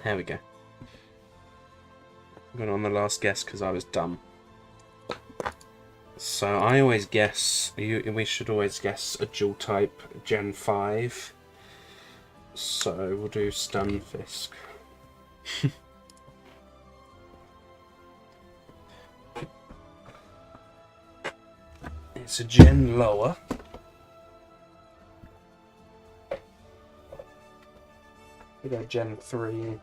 A: There we go. I'm going on the last guess because I was dumb. So I always guess, we should always guess a dual type Gen 5. So we'll do Stunfisk. It's a gen lower. We go Gen 3.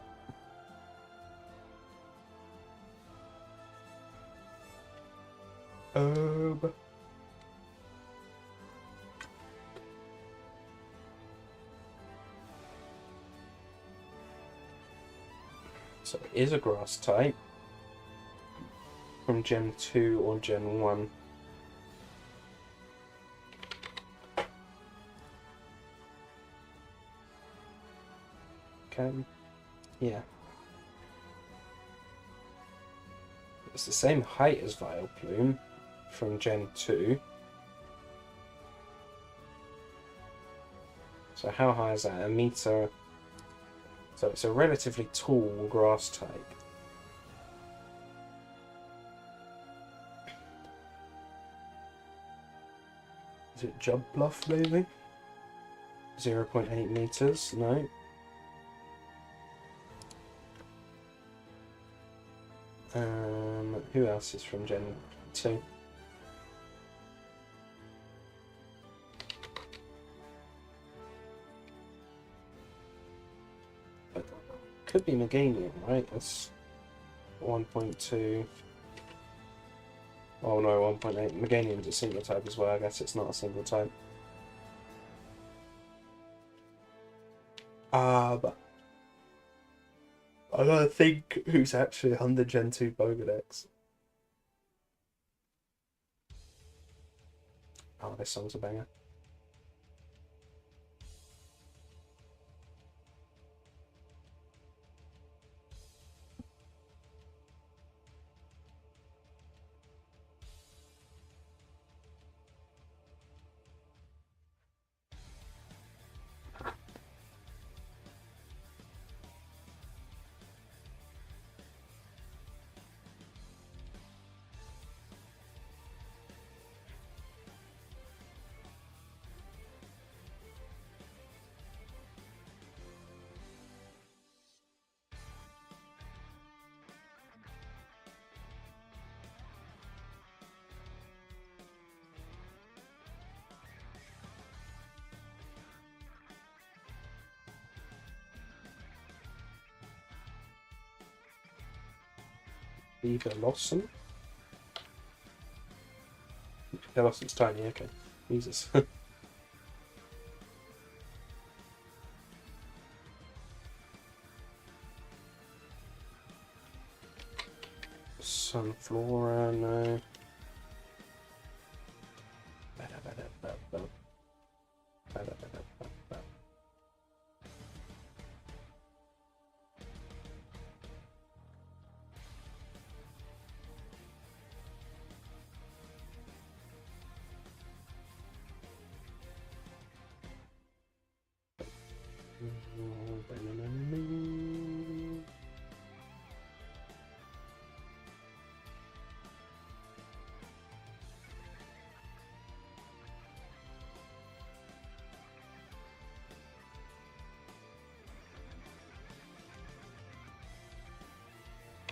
A: So it is a grass type from Gen 2 or Gen 1. Okay, yeah. It's the same height as Vileplume from Gen 2. So how high is that? A meter. So it's a relatively tall grass type. Is it Jumpluff maybe? 0.8 meters? No. Who else is from Gen 2? Could be Meganium, right? That's 1.2. Oh no, 1.8. Meganium's a single type as well. I guess it's not a single type. But I gotta think who's actually on the Gen 2 Pokedex. Oh, this song's a banger. Velocin? Velocin's tiny, okay. Jesus. Sunflora, no.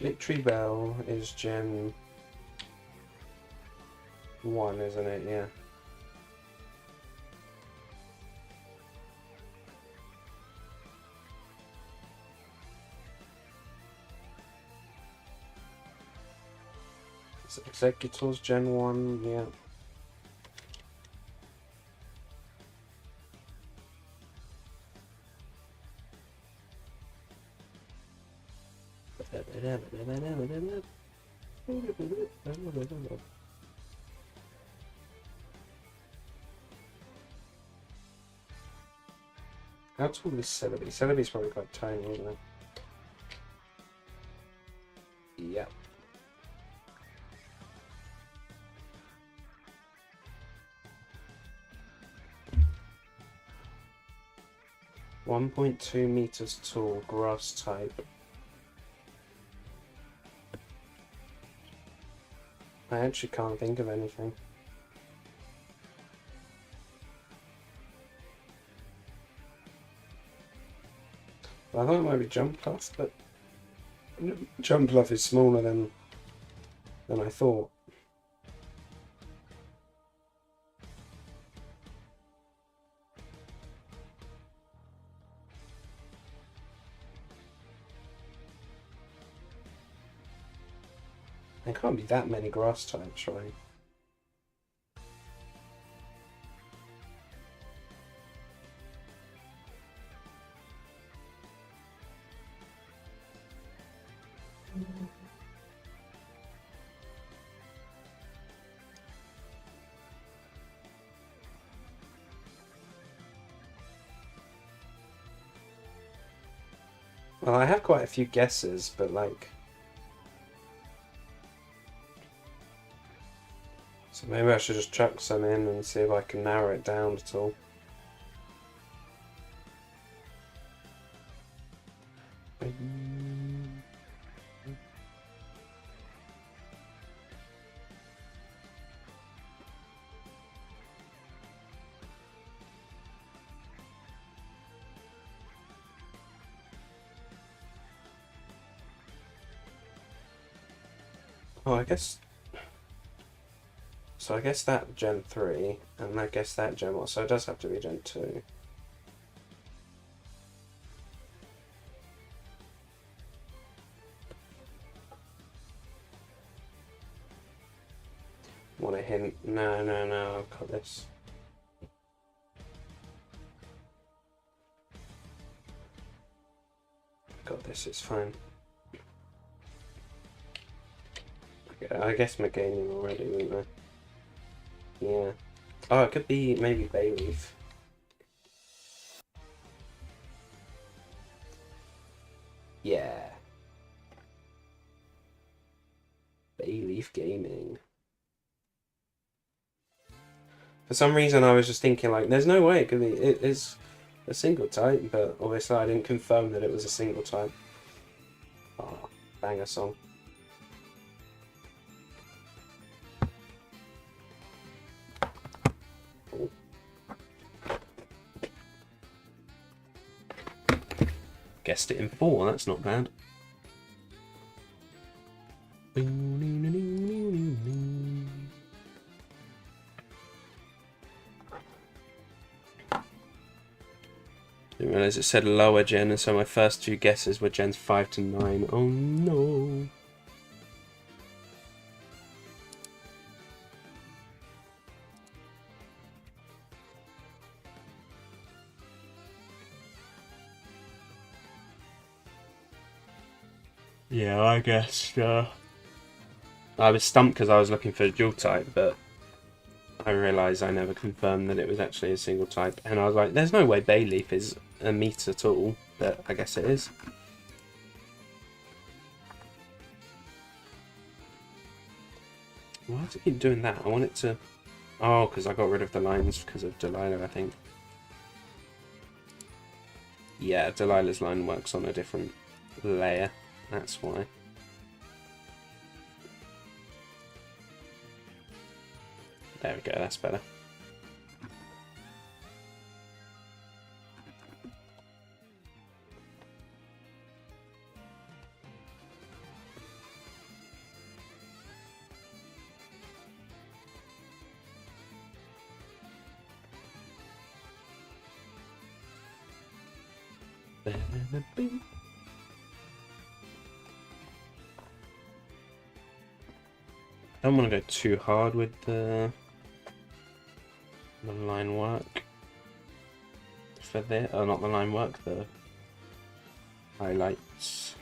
A: Victreebel is Gen 1, isn't it? Yeah. Executor's Gen 1, yeah. How tall is Celebi? Celebi's probably quite tiny, isn't it? Yeah. .2 meters tall, grass type. I actually can't think of anything. Well, I thought it might be Jumpluff, but Jumpluff is smaller than I thought. There can't be that many grass types, right? Well, I have quite a few guesses, but like... So maybe I should just chuck some in and see if I can narrow it down at all. Oh, I guess... So I guess that Gen 3, and I guess that Gen 1, so it does have to be Gen 2. Want a hint? No, no, no, I've got this. Got this, it's fine. Okay, I guess Meganium already, wouldn't I? Yeah. Oh, it could be maybe Bayleaf. Yeah. Bayleaf Gaming. For some reason I was just thinking like, there's no way it could be, it is a single type, but obviously I didn't confirm that it was a single type. Oh, banger song. Guessed it in 4, that's not bad. Didn't realise it said lower gen, and so my first 2 guesses were gens 5 to 9. Oh no. Yeah, I guess. I was stumped because I was looking for a dual type, but I realised I never confirmed that it was actually a single type, and I was like, there's no way Bayleaf is a meat at all, but I guess it is. Why does it keep doing that? I want it to... Oh, because I got rid of the lines because of Delilah, I think. Yeah, Delilah's line works on a different layer. That's why. There we go, that's better. I don't want to go too hard with the line work for this. Oh, not the line work, the highlights.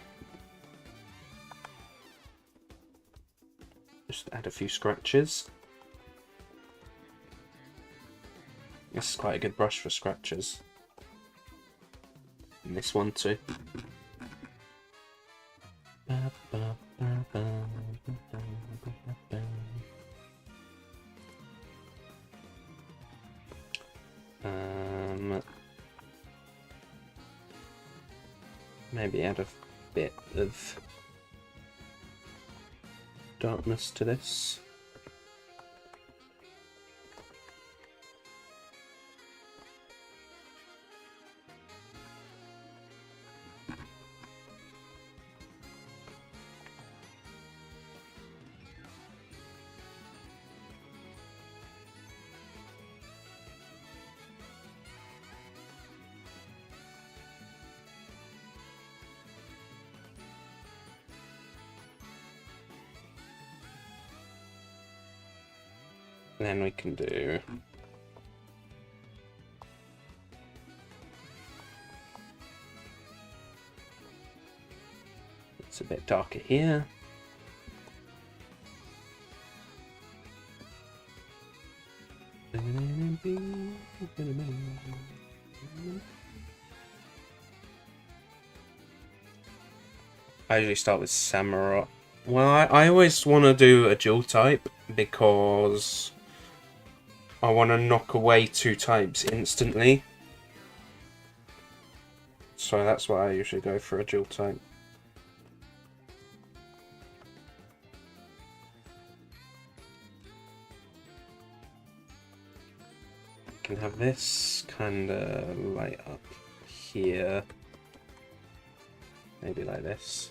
A: Just add a few scratches. This is quite a good brush for scratches. And this one too. Maybe add a bit of darkness to this. then we can do... It's a bit darker here. I usually start with Samurai. Well, I always want to do a dual type because I want to knock away 2 types instantly. So that's why I usually go for a dual type. Can have this kind of light up here, maybe like this,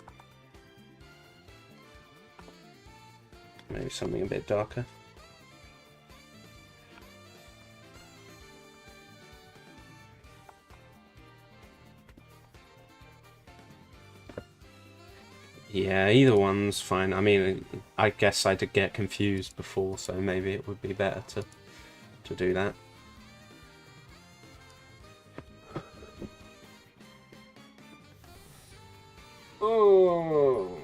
A: maybe something a bit darker. Yeah, either one's fine. I mean, I guess I did get confused before, so maybe it would be better to do that. Oh.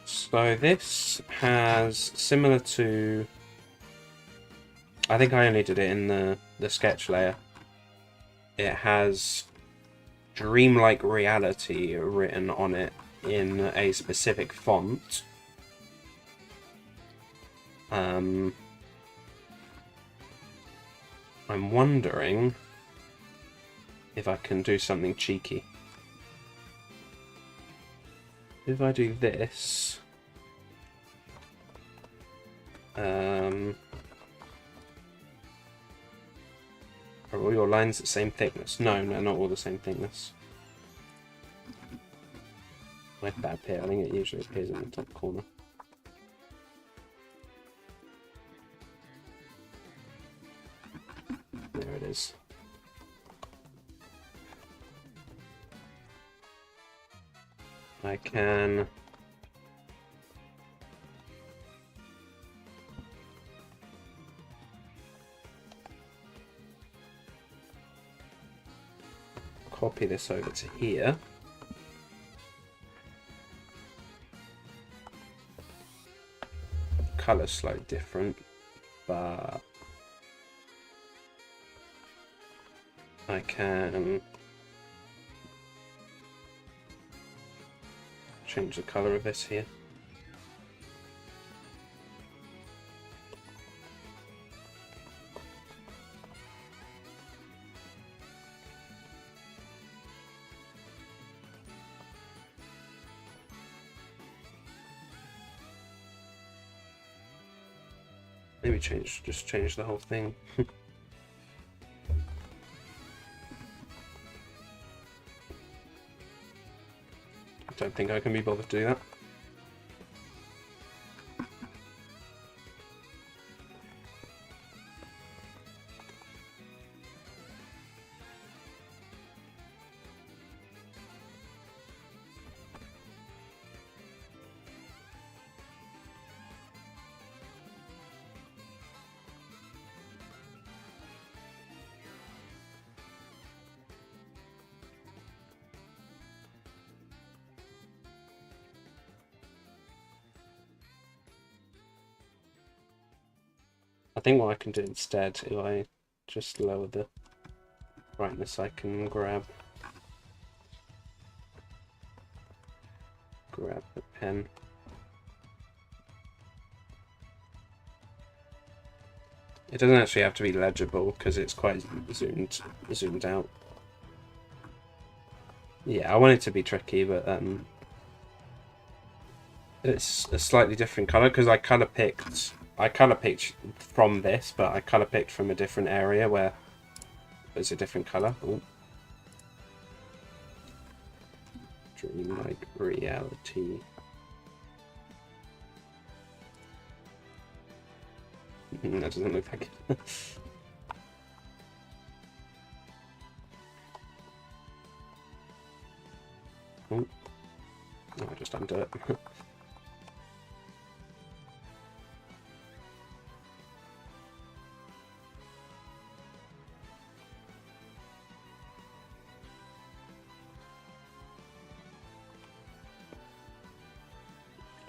A: So this has, similar to, I think I only did it in the sketch layer. It has dreamlike reality written on it in a specific font. I'm wondering if I can do something cheeky. If I do this, are all your lines the same thickness? No, not all the same thickness. Like that appear, I think it usually appears in the top corner. There it is. I can copy this over to here. Color's slightly different, but I can change the color of this here. Maybe just change the whole thing. I don't think I can be bothered to do that. I think what I can do instead, if I just lower the brightness, I can grab the pen. It doesn't actually have to be legible because it's quite zoomed out. Yeah, I want it to be tricky, but it's a slightly different color because I color picked from this, but I color picked from a different area where it's a different color. Ooh. dreamlike reality. That doesn't look like it. Oh, I just undo it.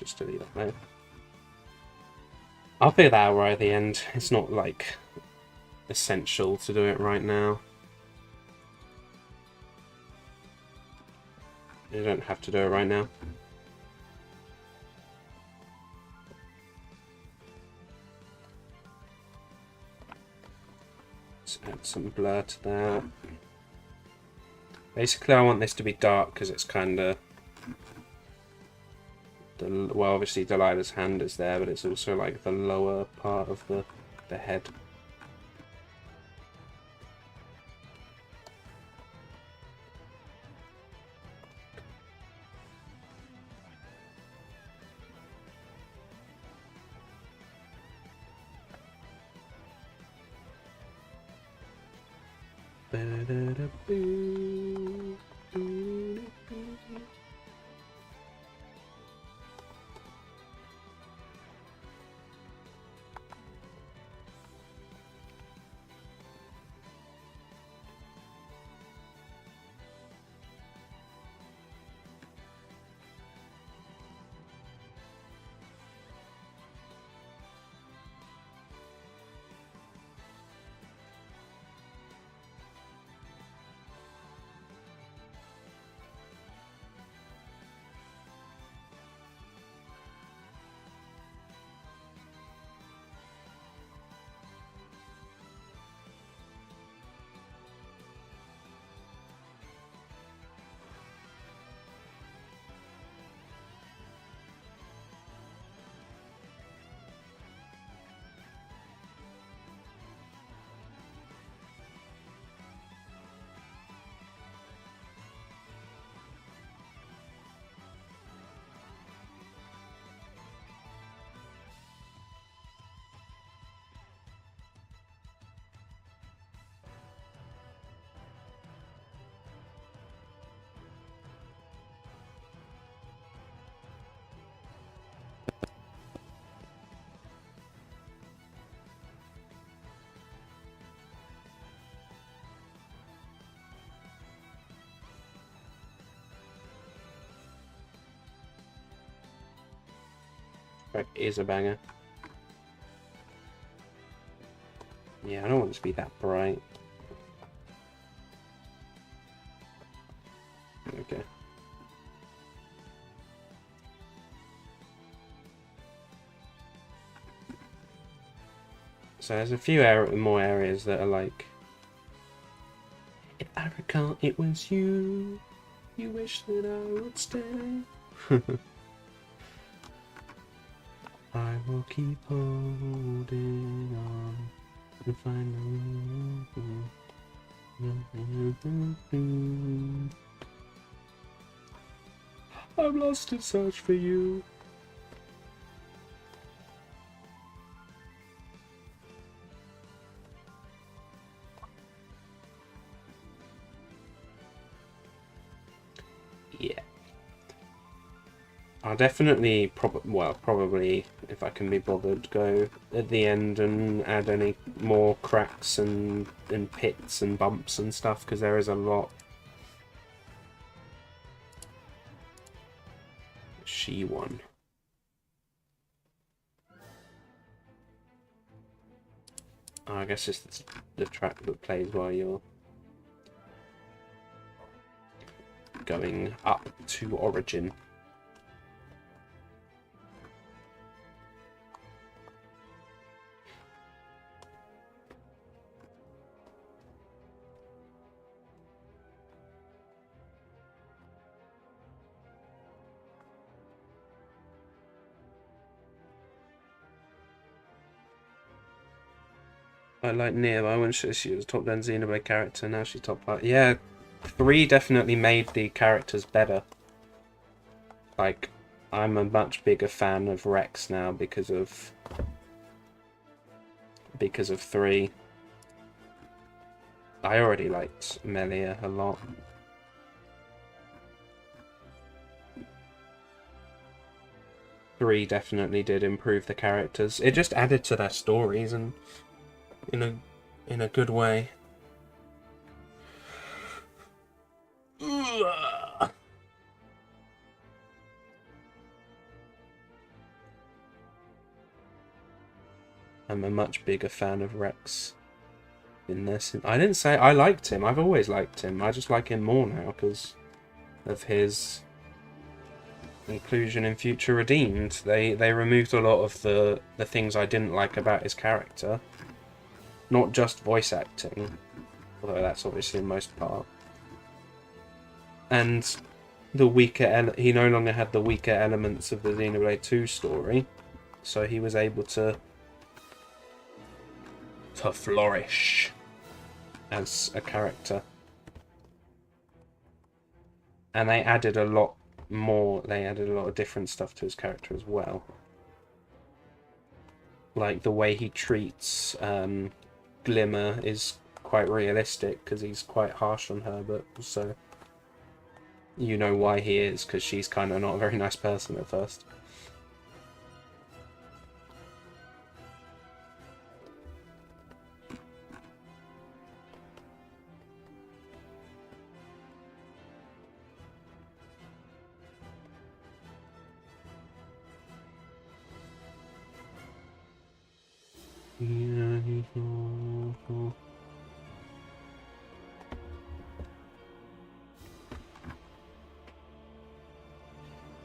A: Just delete that now. I'll figure that out right at the end. It's not like essential to do it right now. You don't have to do it right now. Let's add some blur to that. Basically, I want this to be dark because it's kind of... Well, obviously Delilah's hand is there, but it's also like the lower part of the head. Right, is a banger. Yeah, I don't want it to be that bright. Okay. So there's a few more areas that are like, if I recall it was you, you wish that I would stay. I will keep holding on to find I'm lost in search for you. Yeah. I'll definitely, probably, if I can be bothered, go at the end and add any more cracks and pits and bumps and stuff, because there is a lot. She won. Oh, I guess it's the track that plays while you're going up to Origin. I like Nia, I went she was top 10 Xenoblade character, now she's top 5. Yeah, 3 definitely made the characters better. Like, I'm a much bigger fan of Rex now because of 3. I already liked Melia a lot. Three definitely did improve the characters. It just added to their stories and in a good way. I'm a much bigger fan of Rex in this. I didn't say I liked him. I've always liked him. I just like him more now because of his inclusion in Future Redeemed. They removed a lot of the things I didn't like about his character. Not just voice acting, although that's obviously in most part. And the weaker he no longer had the weaker elements of the Xenoblade 2 story, so he was able to flourish as a character. And they added a lot more. They added a lot of different stuff to his character as well, like the way he treats Glimmer is quite realistic because he's quite harsh on her, but also you know why he is, because she's kind of not a very nice person at first.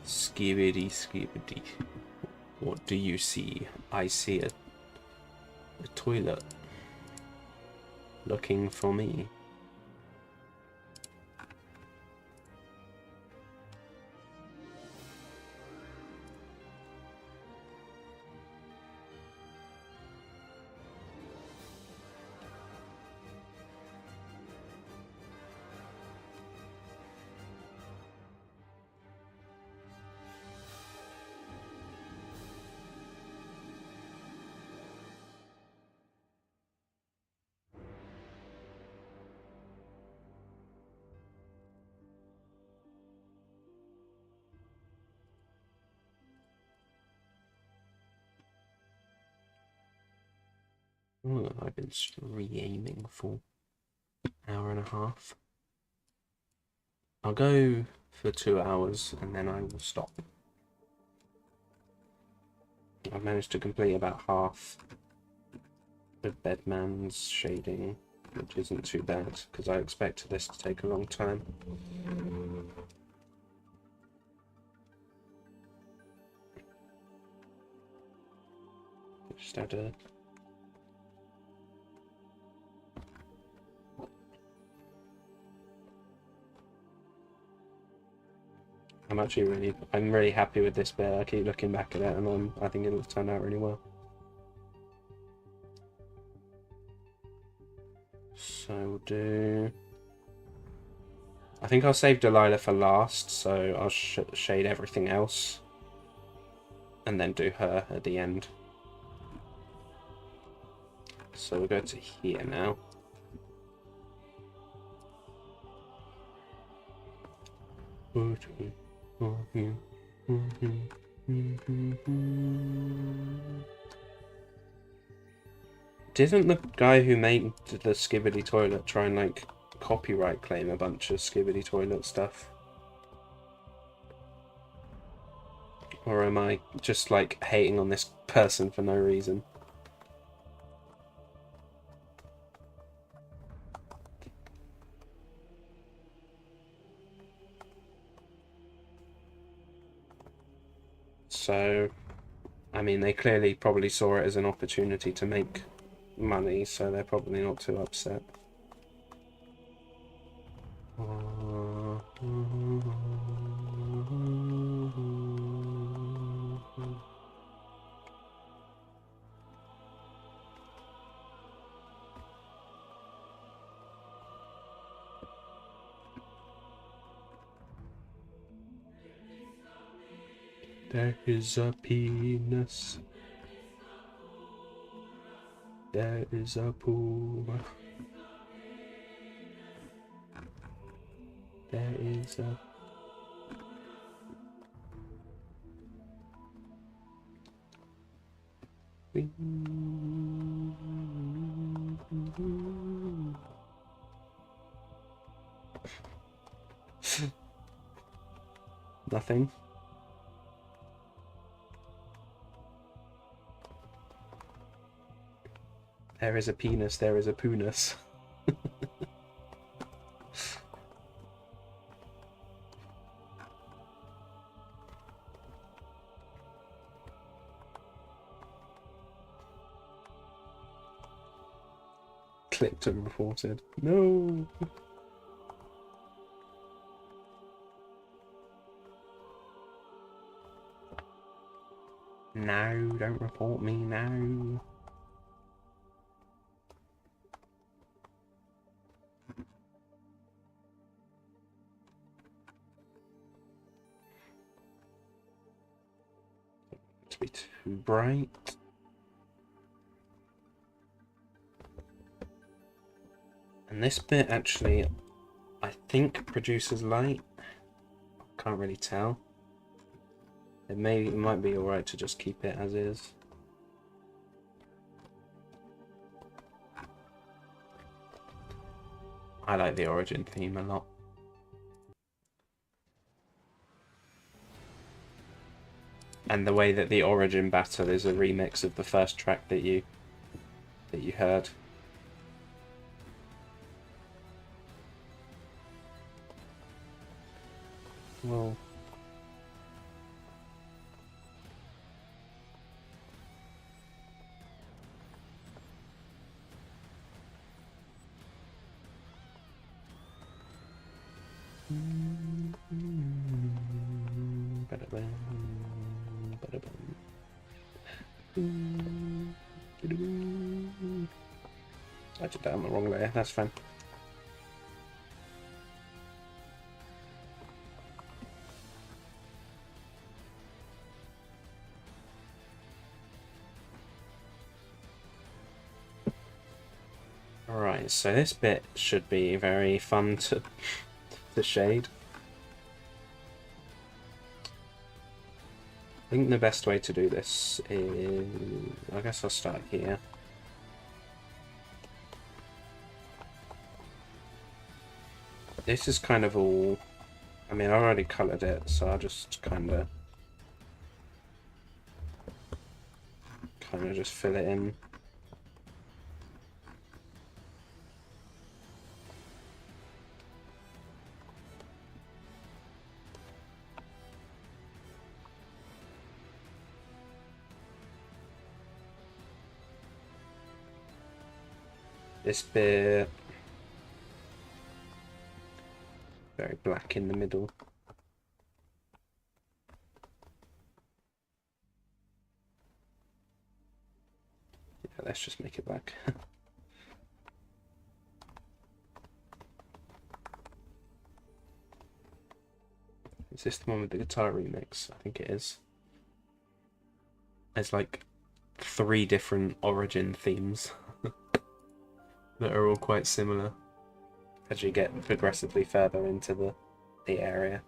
A: Skibidi, skibidi. What do you see? I see a toilet looking for me. Oh, I've been re-aiming for an hour and a half. I'll go for 2 hours and then I will stop. I've managed to complete about half the Bedman's shading, which isn't too bad because I expected this to take a long time. Just had to. I'm really happy with this bit. I keep looking back at it and I think it'll turn out really well. So we'll do. I think I'll save Delilah for last, so I'll shade everything else and then do her at the end. So we'll go to here now. Didn't the guy who made the Skibidi Toilet try and like copyright claim a bunch of Skibidi Toilet stuff? Or am I just like hating on this person for no reason? So, I mean, they clearly probably saw it as an opportunity to make money, so they're probably not too upset. There is a penis. There is a pool. There is a... Nothing. There is a penis, there is a poonus. Clicked and reported. No! No, don't report me now. To be too bright. And this bit actually, I think, produces light. Can't really tell. It might be alright to just keep it as is. I like the Origin theme a lot. And the way that the Origin battle is a remix of the first track that you heard. Well, I did that on the wrong layer, that's fine. Alright, so this bit should be very fun to shade. I think the best way to do this is... I guess I'll start here. This is kind of all... I mean, I already coloured it, so I'll just kind of just fill it in. This bit, very black in the middle. Yeah, let's just make it black. Is this the one with the guitar remix? I think it is. There's like 3 different Origin themes that are all quite similar as you get progressively further into the area.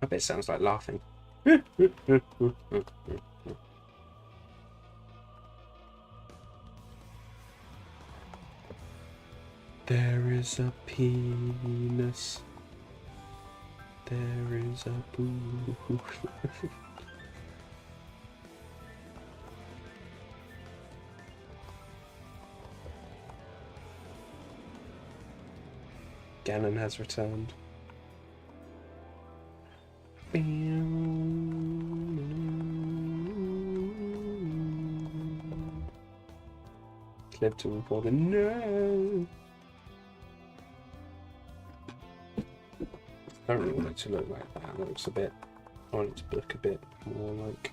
A: I bet it sounds like laughing. There is a penis. There is a boo. Ganon has returned. Clip to report the no. I don't really want it to look like that. It looks a bit. I want it to look a bit more like.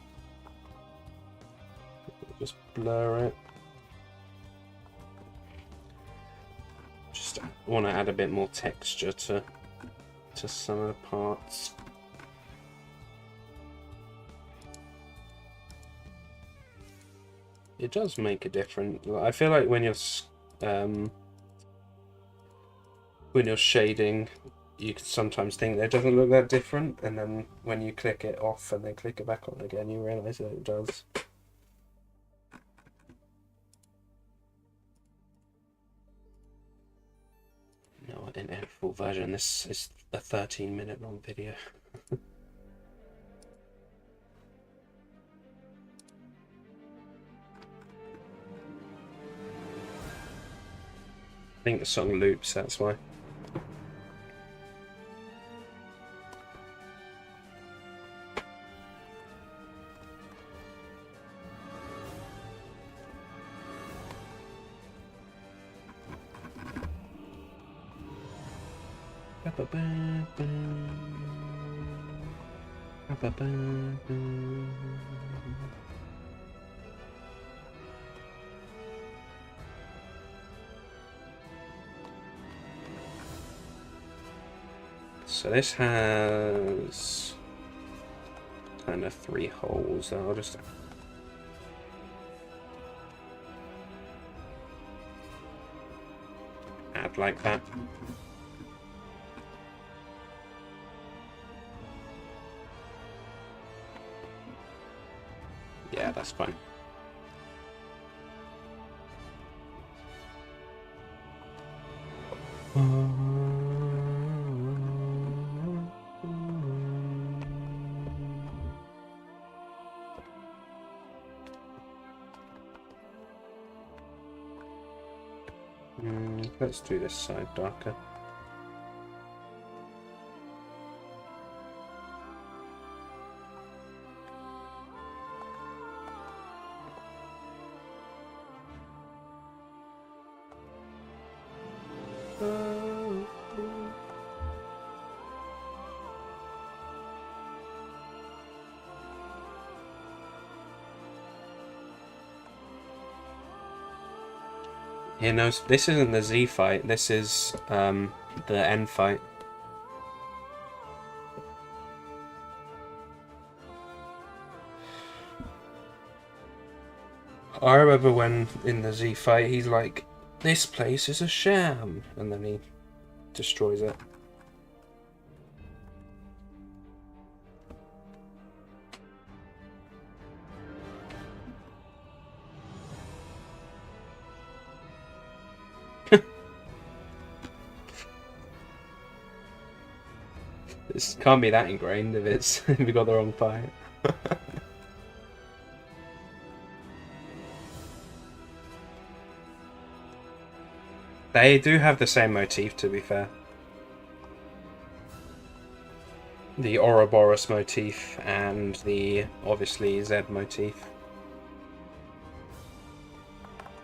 A: Just blur it. Just want to add a bit more texture to some of the parts. It does make a difference. I feel like when you're shading, you can sometimes think that it doesn't look that different, and then when you click it off and then click it back on again, you realise that it does. No, I didn't edit full version. This is a 13-minute long video. I think the song loops, that's why. So this has kind of 3 holes, so I'll just add like that. Yeah, that's fine. Let's do this side darker. Yeah, no, this isn't the Z fight, this is the N fight. I remember when in the Z fight he's like, this place is a sham, and then he destroys it. This can't be that ingrained if it's if we got the wrong fight. They do have the same motif, to be fair. The Ouroboros motif and the, obviously, Z motif.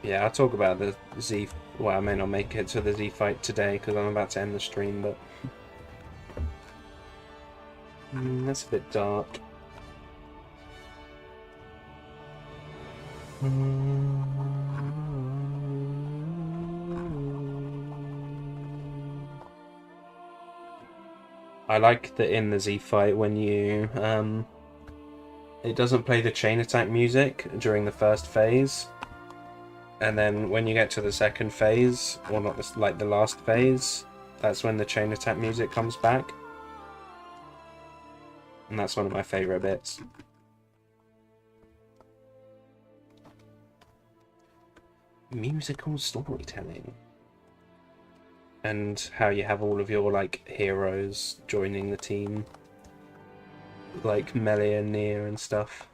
A: Yeah, I'll talk about the Z... Well, I may not make it to the Z fight today because I'm about to end the stream, but... that's a bit dark. I like that in the Z fight when you it doesn't play the chain attack music during the first phase, and then when you get to the second phase, or not this, like the last phase, that's when the chain attack music comes back. And that's one of my favourite bits. Musical storytelling. And how you have all of your, like, heroes joining the team. Like Melee and Nier and stuff.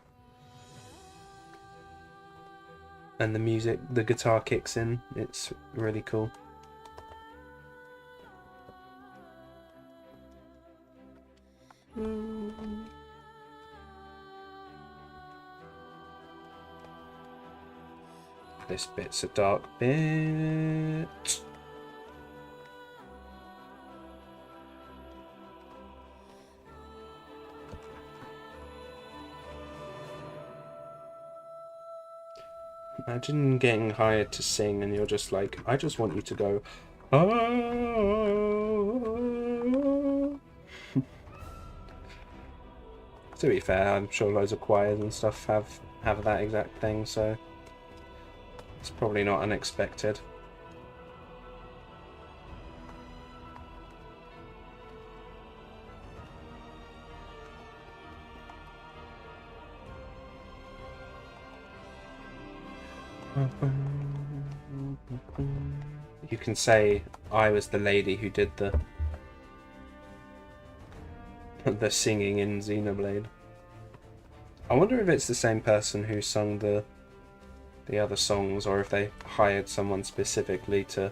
A: And the music, the guitar kicks in. It's really cool. This bit's a dark bit. Imagine getting hired to sing and you're just like, I just want you to go, oh. To be fair, I'm sure loads of choirs and stuff have that exact thing, so it's probably not unexpected. You can say I was the lady who did the singing in Xenoblade. I wonder if it's the same person who sung the other songs, or if they hired someone specifically to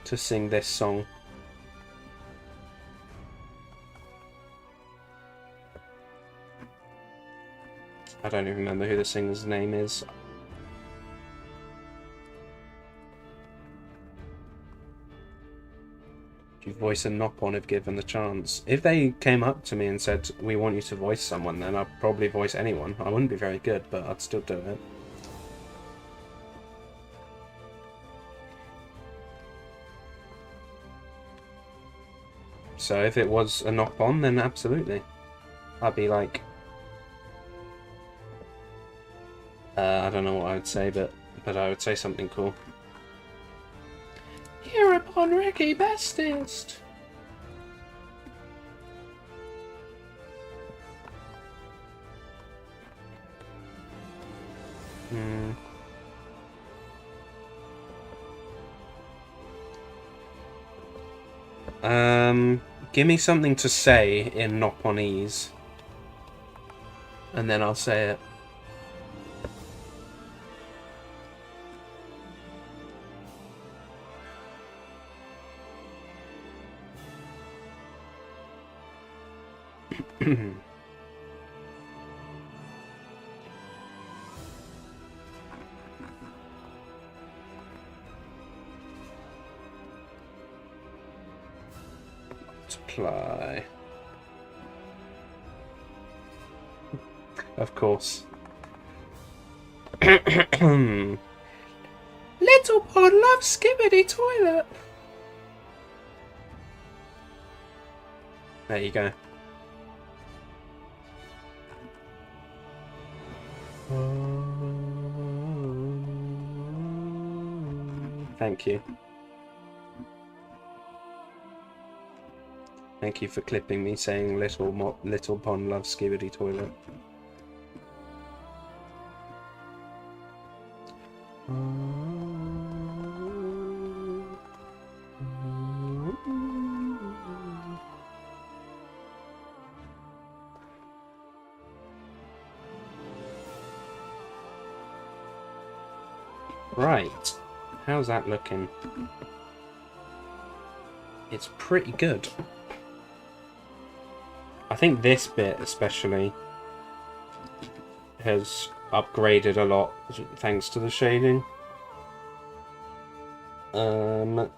A: sing this song. I don't even remember who the singer's name is. You voice a Nopon if given the chance. If they came up to me and said, we want you to voice someone, then I'd probably voice anyone. I wouldn't be very good, but I'd still do it. So if it was a Nopon, then absolutely. I'd be like... I don't know what I would say, but I would say something cool. Hereupon Ricky bestest. Give me something to say in Nopponese, and then I'll say it. Multiply. Of course. Little Pod loves Skibidi Toilet. There you go. Thank you. Thank you for clipping me saying Little Pond loves Skibidi Toilet. Right, how's that looking? It's pretty good. I think this bit especially has upgraded a lot thanks to the shading. And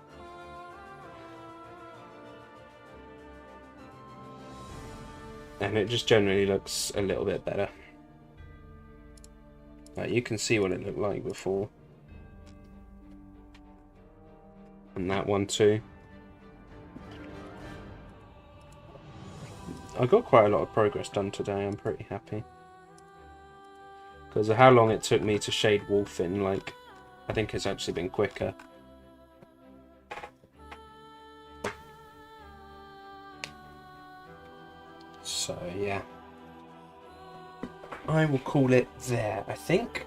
A: it just generally looks a little bit better. Like, you can see what it looked like before. And that one too. I got quite a lot of progress done today, I'm pretty happy. Because of how long it took me to shade Wolfen, like, I think it's actually been quicker. So yeah, I will call it there, I think.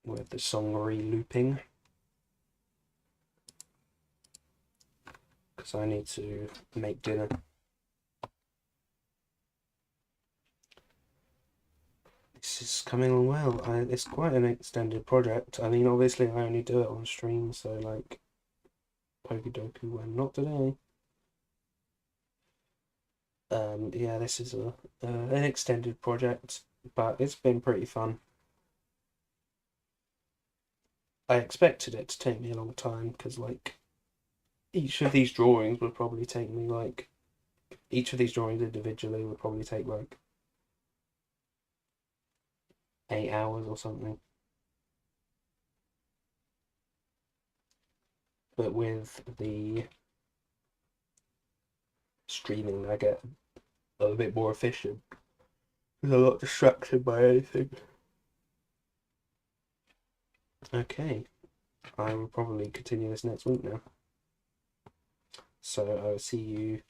A: With the song re-looping. Because I need to make dinner. This is coming along well. It's quite an extended project. I mean, obviously I only do it on stream, so like, Pokedoku when not today. Yeah, this is an extended project, but it's been pretty fun. I expected it to take me a long time because like each of these drawings would probably take me like each of these drawings individually would probably take like 8 hours or something. But with the streaming, I get a little bit more efficient. There's a lot distracted by anything. Okay, I will probably continue this next week now. So I will see you